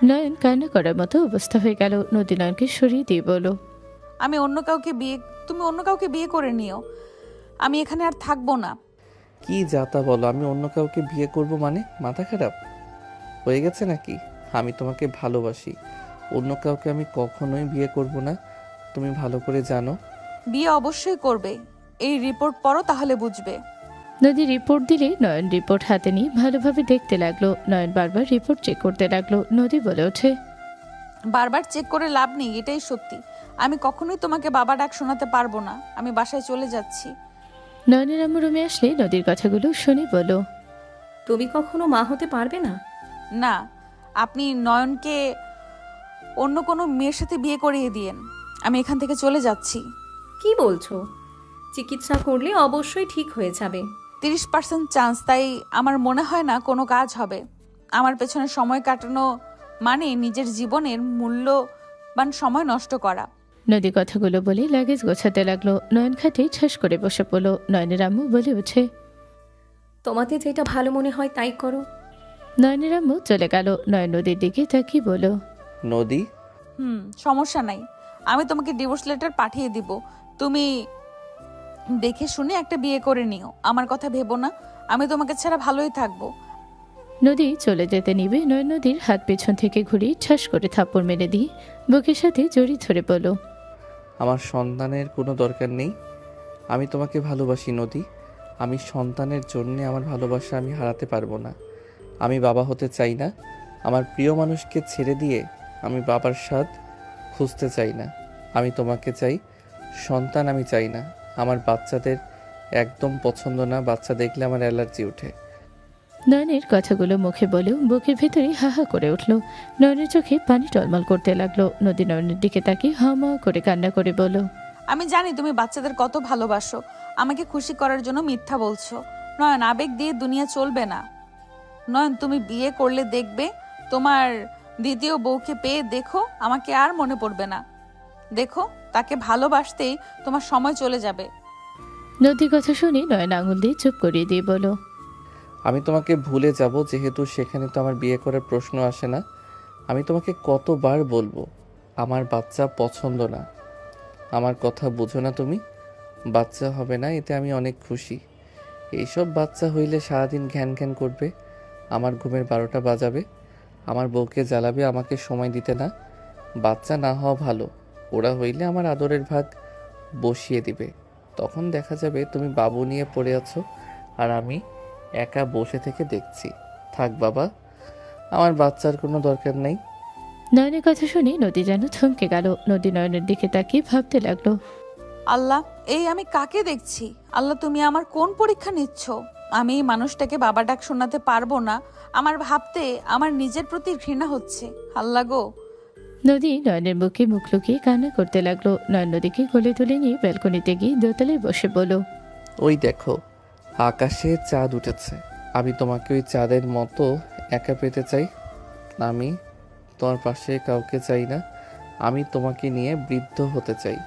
নয়ন কান্না করার মতো অবস্থা হয়ে গেল। নদী নয়নকে সরিয়ে দিয়ে বলল, তুমি অন্য কাউকে বিয়ে করে নিও, আমি এখানে আর থাকবো না। কি যাতা বলো, আমি অন্য কাউকে বিয়ে করব মানে? মাথা খারাপ হয়ে গেছে নাকি? আমি তোমাকে ভালোবাসি, অন্য কাউকে আমি কখনোই বিয়ে করব না, তুমি ভালো করে জানো। বিয়ে অবশ্যই করবে, এই রিপোর্ট পড়ো তাহলে বুঝবে। নদী রিপোর্ট দিলে নয়ন রিপোর্ট হাতে নিয়ে ভালোভাবে দেখতে লাগলো। নয়ন বারবার রিপোর্ট চেক করতে লাগলো। নদী বলে ওঠে, বারবার চেক করে লাভ নেই, এটাই সত্যি। আমি কখনোই তোমাকে বাবা ডাক শোনাতে পারবো না, আমি বাসায় চলে যাচ্ছি। নয়নের আম্মু রুমে আসলে নদীর কথাগুলো শুনে বলল, তুমি কখনো মা হতে পারবে না? না, আপনি নয়নকে অন্য কোনো মেয়ের সাথে বিয়ে করিয়ে দিয়েন, আমি এখান থেকে চলে যাচ্ছি। কি বলছো? চিকিৎসা করলে অবশ্যই ঠিক হয়ে যাবে। 30% চান্স, তাই আমার মনে হয় না কোনো কাজ হবে। আমার পেছনে সময় কাটানো মানে নিজের জীবনের মূল্যবান সময় নষ্ট করা। নদী কথাগুলো বলে লাগেজ গোছাতে লাগলো। নয়ন খাটে ঠাস করে বসে পড়লো। নয়নের আম্মু বলে ওঠে, তোমাদের যেটা ভালো মনে হয় তাই করো। নয়নের আম্মু চলে গেল। নয়ন নদীর দিকে তাকিয়ে বলল, নদী, সমস্যা নাই, আমি তোমাকে ডিভোর্স লেটার পাঠিয়ে দিব, তুমি দেখে শুনে একটা বিয়ে করে নিও। আমার কথা ভেবো না, আমি তোমাকে ছাড়া ভালোই থাকবো। নদী চলে যেতে নিবে। নয়ন নদীর হাত পেছন থেকে ঘুরিয়ে ঠাস করে থাপ্পড় মেরে দিয়ে বুকের সাথে জড়িয়ে ধরে বলল, আমার সন্তানের কোনো দরকার নেই, আমি তোমাকে ভালোবাসি নদী। আমি সন্তানের জন্যে আমার ভালোবাসা আমি হারাতে পারবো না। আমি বাবা হতে চাই না, আমার প্রিয় মানুষকে ছেড়ে দিয়ে আমি বাবার স্বাদ খুঁজতে চাই না। আমি তোমাকে চাই, সন্তান আমি চাই না। আমার বাচ্চাদের একদম পছন্দ না, বাচ্চা দেখলে আমার অ্যালার্জি ওঠে। নয়নের কথাগুলো মুখে বলেও বুকের ভেতরে হাহা করে উঠল। নয়নের চোখে পানি টলমল করতে লাগলো। নদী নয়নের দিকে তাকিয়ে হামা করে কান্না করে বলল, আমি জানি তুমি বাচ্চাদের কত ভালোবাসো, আমাকে খুশি করার জন্য মিথ্যা বলছো। নয়ন, আবেগ দিয়ে দুনিয়া চলবে না। নয়ন, তুমি বিয়ে করলে দেখবে তোমার দ্বিতীয় বউকে পেয়ে দেখো, আমাকে আর মনে পড়বে না। দেখো, তাকে ভালোবাসতেই তোমার সময় চলে যাবে। নদীর কথা শুনে নয়ন আঙুল দিয়ে চুপ করিয়ে দিয়ে বলল, আমি তোমাকে ভুলে যাব, যেহেতু সেখানে তো আমার বিয়ে করার প্রশ্ন আসে না। আমি তোমাকে কতবার বলবো আমার বাচ্চা পছন্দ না? আমার কথা বুঝো না তুমি? বাচ্চা হবে না, এতে আমি অনেক খুশি। এইসব বাচ্চা হইলে সারাদিন ঘ্যান ঘ্যান করবে, আমার ঘুমের 12টা বাজাবে, আমার বউকে জ্বালাবে, আমাকে সময় দিতে না। বাচ্চা না হওয়া ভালো, ওরা হইলে আমার আদরের ভাগ বসিয়ে দিবে। তখন দেখা যাবে তুমি বাবু নিয়ে পড়ে আছো আর আমি একা বসে থেকে দেখছি। থাক বাবা, আমার বাচ্চার কোনো দরকার নেই। নয়নের কথা শুনে নদী যেন থমকে গেল। নদী নয়নের দিকে তাকিয়ে ভাবতে লাগলো, আল্লাহ, এই আমি কাকে দেখছি? আল্লাহ, তুমি আমার কোন পরীক্ষা নিচ্ছ? আমি এই মানুষটাকে বাবা ডাক শোনাতে পারবো না, আমার ভাবতে আমার নিজের প্রতি ঘৃণা হচ্ছে। আল্লাহ গো। নদী নয়নের মুখে মুখ লুকিয়ে কান্না করতে লাগলো। নয়ন নদীকে কোলে তুলে নিয়ে ব্যালকনিতে গিয়ে দোতলায় বসে বলল, ওই দেখো, আকাশে চাঁদ উঠেছে। আমি তোমাকে ওই চাঁদের মতো একা পেতে চাই। আমি তোমার পাশে কাউকে চাই না, আমি তোমাকে নিয়ে বৃদ্ধ হতে চাই।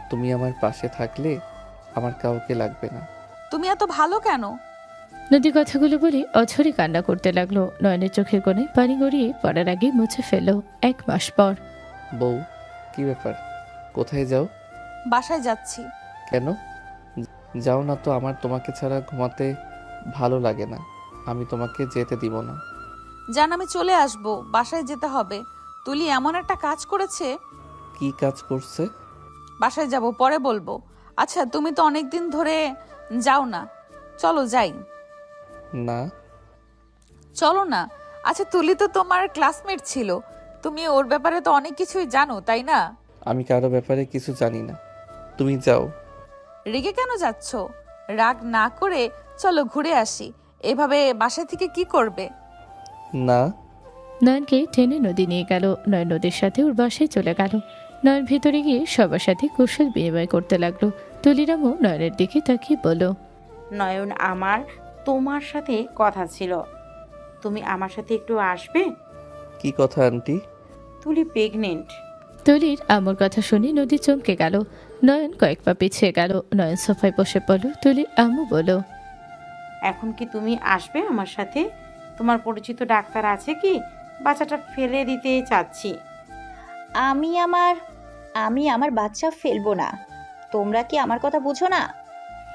তুমি আমার পাশে থাকলে আমার কাউকে লাগবে না। তুমি এত ভালো কেন? নদী কথাগুলো বলে অঝরে কান্না করতে লাগলো। নয়নের চোখের কোণে পানি গড়িয়ে পড়ার আগে মুছে ফেলল। 1 মাস পর। বউ, কি ব্যাপার? কোথায় যাও? বাসায় যাচ্ছি। কেন? যাও না তো, আমার তোমাকে ছাড়া ঘুমাতে ভালো লাগে না। আমি তোমাকে যেতে দিব না। জান, আমি চলে আসবো, বাসায় যেতে হবে। তুলি এমন একটা কাজ করেছে। কি কাজ করছে? বাসায় যাব, পরে বলবো। আচ্ছা, তুমি তো অনেকদিন ধরে যাও না, চলো যাই। না। চলো না। আচ্ছা, তুলি তো তোমার ক্লাসমেট ছিল, তুমি ওর ব্যাপারে তো অনেক কিছুই জানো, তাই না? আমি কারো ব্যাপারে কিছু জানি না, তুমি যাও। রেগে কেন যাচ্ছ? রাগ না করে চলো ঘুরে আসি। এভাবে বাসায় থেকে কি করবে? না। নয়নকে টেনে নদী নিয়ে গেল। নয়ন নদীর সাথে ওর বাসায় চলে গেল। নয়ন ভিতরে গিয়ে সবার সাথে কুশল বিনিময় করতে লাগলো। তুলিরামও নয়নের দিকে তাকিয়ে বলল, নয়ন, আমার তোমার সাথে কথা ছিল। তুমি আমার সাথে একটু আসবে? কি কথা আন্টি? তুলি প্রেগনেন্ট। তুলির আম্মুর কথা শুনে নদী চমকে গেল। নয়ন কয়েক পা পিছিয়ে গেল। নয়ন সোফায় বসে পড়ল। তুলির আম্মু বলল, এখন কি তুমি আসবে আমার সাথে? তোমার পরিচিত ডাক্তার আছে কি? বাচ্চাটা ফেলে দিতে চাচ্ছি। আমি আমার বাচ্চা ফেলবো না। তোমরা কি আমার কথা বুঝো না?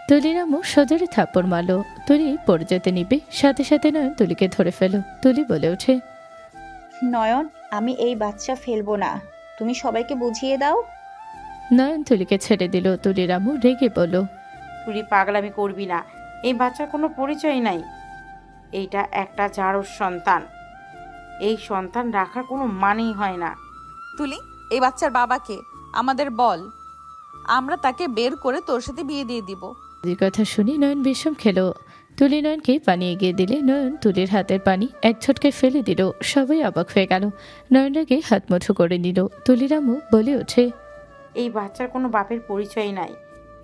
তুলির আম্মু সজোরে থাপ্পড় মারল। তুলি পড়ে যেতে নিবে, সাথে সাথে নয়ন তুলিকে ধরে ফেল। তুলি বলে ওঠে, নয়ন, আমি এই বাচ্চা ফেলবো না। তুমি সবাইকে বুঝিয়ে দাও। নয়ন তুলিকে ছেড়ে দিল। তুলির আম্মু রেগে বলল, তুলি পাগলামি করবি না। এই বাচ্চার কোনো পরিচয় নাই। এইটা একটা জারজ সন্তান। এই সন্তান রাখার কোনো মানেই হয় না। তুলি, এই বাচ্চার বাবাকে আমাদের বল, আমরা তাকে বের করে তোর সাথে বিয়ে দিয়ে দিব। তুলির কথা শুনে নয়ন বিষম খেলো। তুলি নয়নকে পানি এগিয়ে দিলে নয়ন তুলির হাতের পানি এক ঝটকে ফেলে দিল। সবাই অবাক হয়ে গেল। নয়ন আগে হাত মুঠো করে নিল। তুলির আম্মু বলে ওঠে, এই বাচ্চার কোনো বাপের পরিচয় নাই।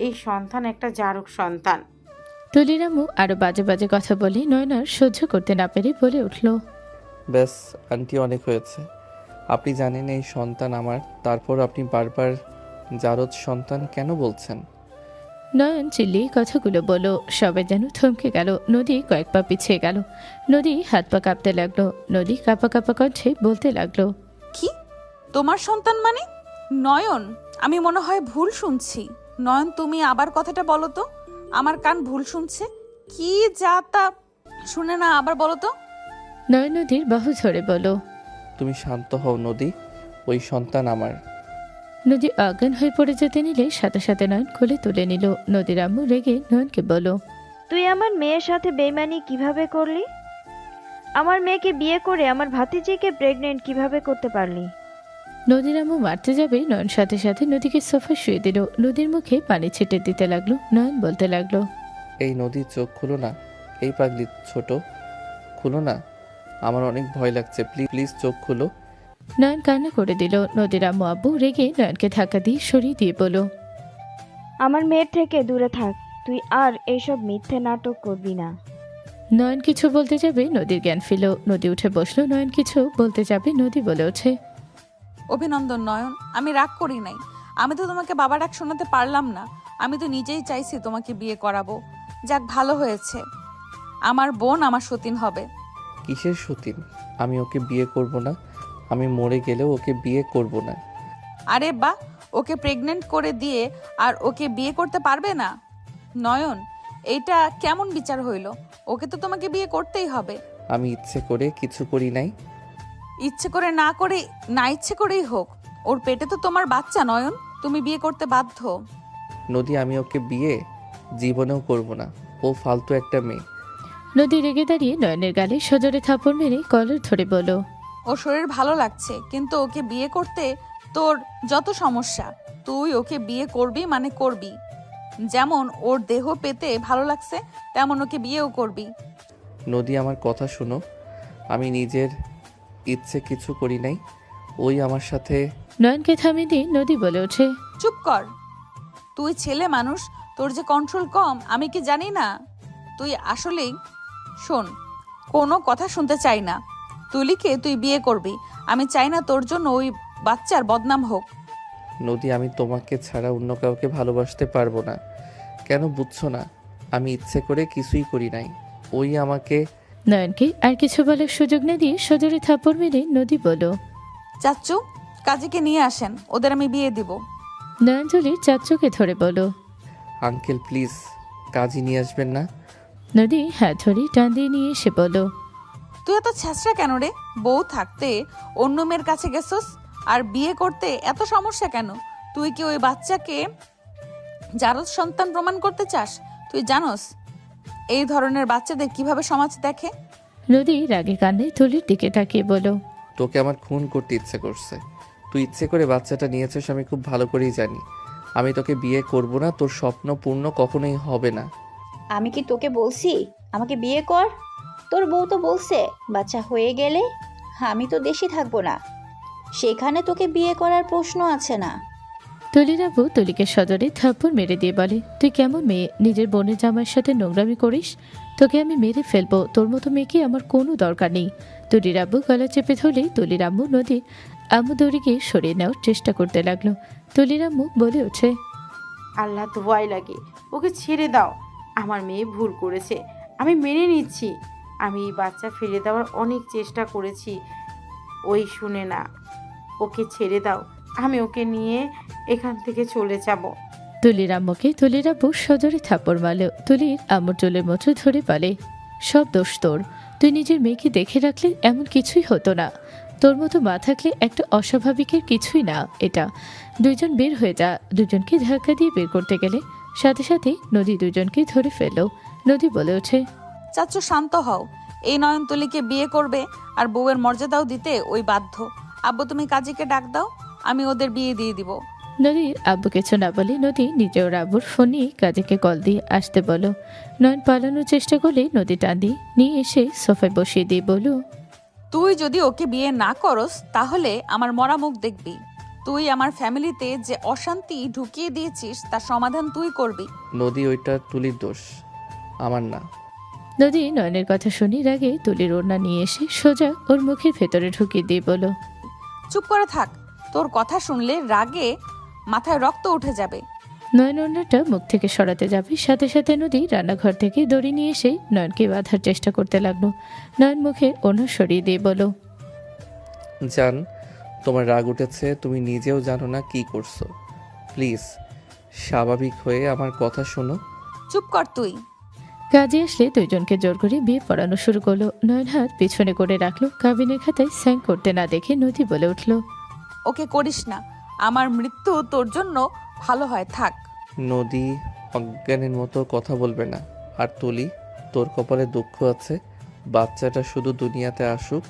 এই সন্তান একটা জারক সন্তান। তুলির আম্মু আরো বাজে বাজে কথা বলে নয়ন আর সহ্য করতে না পেরে বলে উঠল, ব্যাস আন্টি, অনেক হয়েছে। আপনি জানেন এই সন্তান আমার, তারপর আপনি বারবার জারদ সন্তান কেন বলছেন? নয়ন চিল্লিয়ে কথাগুলো বলো। সবাই যেন থমকে গেল। নদী কয়েক পা পিছিয়ে গেল। নদী হাত পা কাঁপতে লাগলো। নদী কাঁপা কাঁপা কণ্ঠে বলতে লাগলো, কি? তোমার সন্তান মানে? নয়ন, আমি মনে হয় ভুল শুনছি। নয়ন, তুমি আবার কথাটা বলো তো। আমার কান ভুল শুনছে কি? যা তা শুনে না, আবার বলো তো। নয়ন নদীর বাহু ধরে বলো, তুমি শান্ত হও নদী, ওই সন্তান আমার। নদী অজ্ঞান হয়ে পড়ে যেতে নিলে সাথে সাথে নয়ন কোলে তুলে নিল। নদীর আম্মু রেগে নয়নকে বলো, তুই আমার মেয়ের সাথে বেইমানি কিভাবে করলি? আমার মেয়েকে বিয়ে করে আমার ভাতিজিকে প্রেগনেন্ট কিভাবে করতে পারলি? নদীর আম্মু মারতে যাবে, নয়ন সাথে সাথে নদীকে সোফায় শুয়ে দিল। নদীর মুখে পানি ছিটে দিতে লাগলো। নয়ন বলতে লাগলো, এই নদীর চোখ খুলো না। এই পাগলি ছোট, খুলো না, আমার অনেক ভয় লাগছে। প্লিজ চোখ খুলো। নয়ন কান্না করে দিল। নদীর আম্মু আব্বু রেগে নয়নকে ধাক্কা দিয়ে সরিয়ে দিয়ে বলো, আমার মেয়ের থেকে দূরে থাক। তুই আর এইসব মিথ্যে নাটক করবি না। নয়ন কিছু বলতে যাবে, নদীর জ্ঞান ফিরল। নদী উঠে বসলো। নয়ন কিছু বলতে যাবে, নদী বলে ওঠে, অভিনন্দন নয়ন, আমি রাগ করি নাই। আমি তো তোমাকে বাবা ডাক শোনাতে পারলাম না। আমি তো নিজেই চাইছি তোমাকে বিয়ে করাবো। যাক, ভালো হয়েছে। আমার বোন আমার সতীন হবে। কিসের সতীন? আমি ওকে বিয়ে করব না। আমি মরে গেলেও ওকে বিয়ে করব না। আরে বা, ওকে প্রেগনেন্ট করে দিয়ে আর ওকে বিয়ে করতে পারবে না? নয়ন, এইটা কেমন বিচার হইল? ওকে তো তোমাকে বিয়ে করতেই হবে। আমি ইচ্ছে করে কিছু করি নাই। ইচ্ছে করে না করে, না ইচ্ছে করেই হোক, ওর পেটে তো তোমার বাচ্চা। নয়ন, তুমি বিয়ে করতে বাধ্য। নদী, আমি ওকে বিয়ে জীবনেও করব না। ও ফালতু একটা মেয়ে। নদী রেগে দাঁড়িয়ে নয়নের গালে সজোরে থাপড় মেরে কলার ধরে বলো, ও শরীর ভালো লাগছে, কিন্তু ওকে বিয়ে করতে তোর যত সমস্যা, তুই ওকে বিয়ে করবি মানে করবি। যেমন ওর দেহ পেতে ভালো লাগছে, তেমন ওকে বিয়েও করবি। নদী, আমার কথা শোনো। আমি নিজের ইচ্ছে কিছু করি নাই। ওই আমার সাথে। নয়নকে থামিয়ে দিয়ে নদী বলে ওঠে, চুপ কর। তুই ছেলে মানুষ, তোর যে কন্ট্রোল কম আমি কি জানি না? তুই আসলেই শোন, কোনো কথা শুনতে চাই না। তুলিকে তুই বিয়ে করবি। আমি চাই না তোর জন্য ওই বাচ্চার বদনাম হোক। নদী, আমি তোমাকে ছাড়া অন্য কাউকে ভালোবাসতে পারবো না। কেন বুঝছো না? আমি ইচ্ছে করে কিছুই করি নাই। ওই আমাকে। নয়নকে আর কিছু বলার সুযোগ না দিয়ে সজোরে থাপড় মেরে নদী বলো, চাচ্চু, কাজীকে নিয়ে আসেন, ওদের আমি বিয়ে দিব। নয়ন তুলির চাচ্চুকে ধরে বলো, আঙ্কেল প্লিজ, কাজই নিয়ে আসবেন না। নদী হাত ধরে টান দিয়ে নিয়ে এসে বলো, তুই এত ছ্যাঁচড়া কেন রে? বউ থাকতে অন্য মেয়ের কাছে গেছস, আর বিয়ে করতে এত সমস্যা কেন? তুই কি ওই বাচ্চাকে জারজ সন্তান প্রমাণ করতে চাস? তুই জানোস এই ধরনের বাচ্চাদের কিভাবে সমাজ দেখে? নদী রাগে কান্নে তুলির দিকে তাকিয়ে বলো, তোকে আমার খুন করতে ইচ্ছে করছে। তুই ইচ্ছে করে বাচ্চাটা নিয়েছিস, আমি খুব ভালো করেই জানি। আমি তোকে বিয়ে করব না। তোর স্বপ্ন পূর্ণ কখনোই হবে না। আমি কি তোকে বলছি আমাকে বিয়ে কর? তোর বউ তো বলছে বাচ্চা হয়ে গেলে আমি তো দেশে থাকবো না। সেখানে তোকে বিয়ে করার প্রশ্ন আছে না। তুলির আব্বু তুলিকে সজরে থাপ্পড় মেরে দিয়ে বলে, তুই কেমন মেয়ে, নিজের বোনের জামাইয়ের সাথে নোংরামি করিস? তোকে আমি মেরে ফেলবো, তোর মতো মেয়েকে আমার কোনো দরকার নেই। তুলির আব্বু গলা চেপে ধরলেই তুলির আম্মু নদী আম্মু দৌড়ে গিয়ে সরিয়ে নেওয়ার চেষ্টা করতে লাগলো। তুলির আম্মু বলে ওঠে, আল্লাহ তো ভয় লাগে, ওকে ছেড়ে দাও। আমার মেয়ে ভুল করেছে, আমি মেনে নিচ্ছি। আমি এই বাচ্চা ফিরে দেওয়ার অনেক চেষ্টা করেছি, ওই শুনে না। ওকে ছেড়ে দাও, আমি ওকে নিয়ে এখান থেকে চলে যাব। তুলির আম্মুকে তুলির আব্বু সজরে থাপ্পড় মারল। তুলির আম্মুর চুলের মুঠো ধরে বলে, সব দোষ তোর। তুই নিজের মেয়েকে দেখে রাখলে এমন কিছুই হতো না। তোর মতো মা থাকলে একটা অস্বাভাবিকের কিছুই না এটা। দুইজন বের হয়ে যা। দুজনকে ধাক্কা দিয়ে বের করতে গেলে সাথে সাথে নদী দুজনকে ধরে ফেলল। নদী বলে ওঠে, চাচ্চু শান্ত হও। এই নয়ন তুলিকে বিয়ে করবে আর বউয়ের মর্যাদাও দিতে ওই বাধ্য। আব্বু তুমি কাজীকে ডাক দাও, আমি ওদের বিয়ে দিয়ে দিব। নদীর আব্বু কিছু না বলে নদী নিজে ওর আব্বুর ফোন নিয়ে কাজীকে কল দিয়ে আসতে বলো। নয়ন পালানোর চেষ্টা করলে নদী টান দিয়ে নিয়ে এসে সোফায় বসিয়ে দিয়ে বলো, তুই যদি ওকে বিয়ে না করস তাহলে আমার মরা মুখ দেখবি। তুই আমার ফ্যামিলিতে যে অশান্তি ঢুকিয়ে দিয়েছিস তার সমাধান তুই করবি। নদী ওইটা তুলির দোষ, আমার না। নদী নয়নের কথা শুনি রাগে তুলির ওড়না নিয়ে এসে সোজা ওর মুখের ভেতরে ঢুকিয়ে দিয়ে বলো, চুপ করে থাক, তোর কথা শুনলে রাগে মাথায় রক্ত উঠে যাবে। নয়ন ওড়নাটা মুখ থেকে সরাতে যাবে সাথে সাথে নদী রান্নাঘর থেকে দড়ি নিয়ে এসে নয়নকে বাঁধার চেষ্টা করতে লাগলো। নয়ন মুখে ওড়না সরিয়ে দিয়ে বলো, জান, তোমার রাগ উঠেছে, তুমি নিজেও জানো না কি করছো। প্লিজ স্বাভাবিক হয়ে আমার কথা শোনো। চুপ কর তুই। কাজে আসলে দুইজনকে জোর করে বিয়ে পড়ানো শুরু করলো। নয়ন হাত পিছনে করে রাখলো। কাবিনের খাতায় সাইন করতে না দেখে নদী বলে উঠল, ওকে করিস না, আমার মৃত্যু তোর জন্য ভালো হয়, থাক। নদী অজ্ঞানের মতো কথা বলবে না। আর তুলি, তোর কপালে দুঃখ আছে। বাচ্চাটা শুধু দুনিয়াতে আসুক,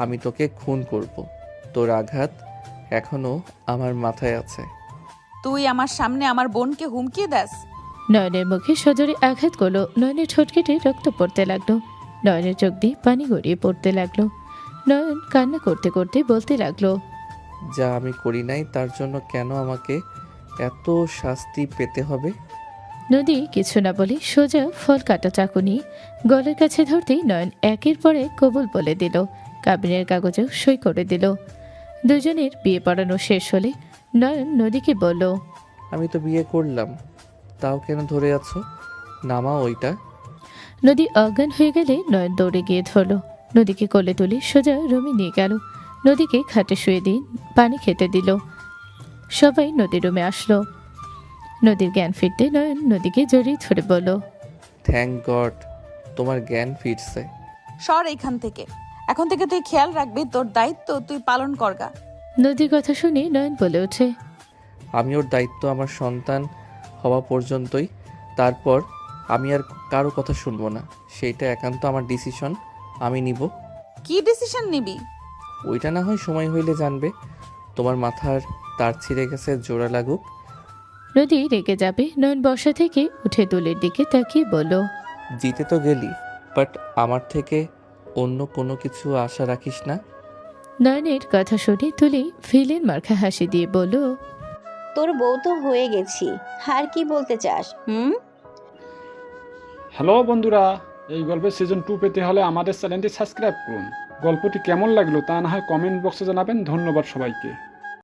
আমি তোকে খুন করব। তোর আঘাত এখনো আমার মাথায় আছে। তুই আমার সামনে আমার বোনকে হুমকি দেস? নয়নের মুখে সজোরে আঘাত করলো। নয়নের ঠোঁট কেটে রক্ত পড়তে লাগলো। নয়নের চোখ দিয়ে পানি গড়িয়ে পড়তে লাগলো। নয়ন কান্না করতে করতে বলতে লাগলো, যা আমি করি নাই তার জন্য কেন আমাকে এত শাস্তি পেতে হবে? নদী কিছু না বলে সোজা ফল কাটা চাকু নিয়ে গলার কাছে ধরতেই নয়ন একের পর এক কবুল বলে দিল। কাবিনের কাগজেও সই করে দিল। দুজনের বিয়ে পড়ানো শেষ হলে নয়ন নদীকে বলল, আমি তো বিয়ে করলাম, তাও কেন ধরে আছো? নামা ওইটা। নদী অজ্ঞান হয়ে গেলে নয়ন দৌড়ে গিয়ে ধরল। নদীকে কোলে তুলে সোজা রুমে নিয়ে গেল। নদীকে খাটে শুয়ে দিয়ে পানি খেতে দিল। সবাই নদীর রুমে আসলো। নদীর জ্ঞান ফিরতে নয়ন নদীকে জড়িয়ে ধরে বলল, থ্যাংক গড তোমার জ্ঞান ফিরছে। সর এইখান থেকে। এখন থেকে তুই খেয়াল রাখবি, তোর দায়িত্ব তুই পালন করগা। নদীর কথা শুনে নয়ন বলে ওঠে, আমি ওর দায়িত্ব আমার সন্তান হওয়া পর্যন্তই। তারপর আমি আর কারো কথা শুনবো না। সেইটা একান্ত আমার ডিসিশন, আমি নিব। কি ডিসিশন নিবি? ওইটা না হয় সময় হইলে জানবে। তোমার মাথার তার ছিঁড়ে গেছে, জোড়া লাগুক। নদী রেগে যাবে। নয়ন বসা থেকে উঠে তুলির দিকে তাকিয়ে বলল, জিতে তো গেলি, বাট আমার থেকে অন্য কোনো কিছু আশা রাখিস না। নয়নের কথা শুনে তুলি ফিলের মার্কা হাসি দিয়ে বলল, তোর বউ তো হয়ে গেছি, আর কি বলতে চাস? হ্যালো বন্ধুরা, এই গল্পের সিজন 2 পেতে হলে আমাদের চ্যানেলটি সাবস্ক্রাইব করুন। গল্পটি কেমন লাগলো তা না হয় কমেন্ট বক্সে জানাবেন। ধন্যবাদ সবাইকে।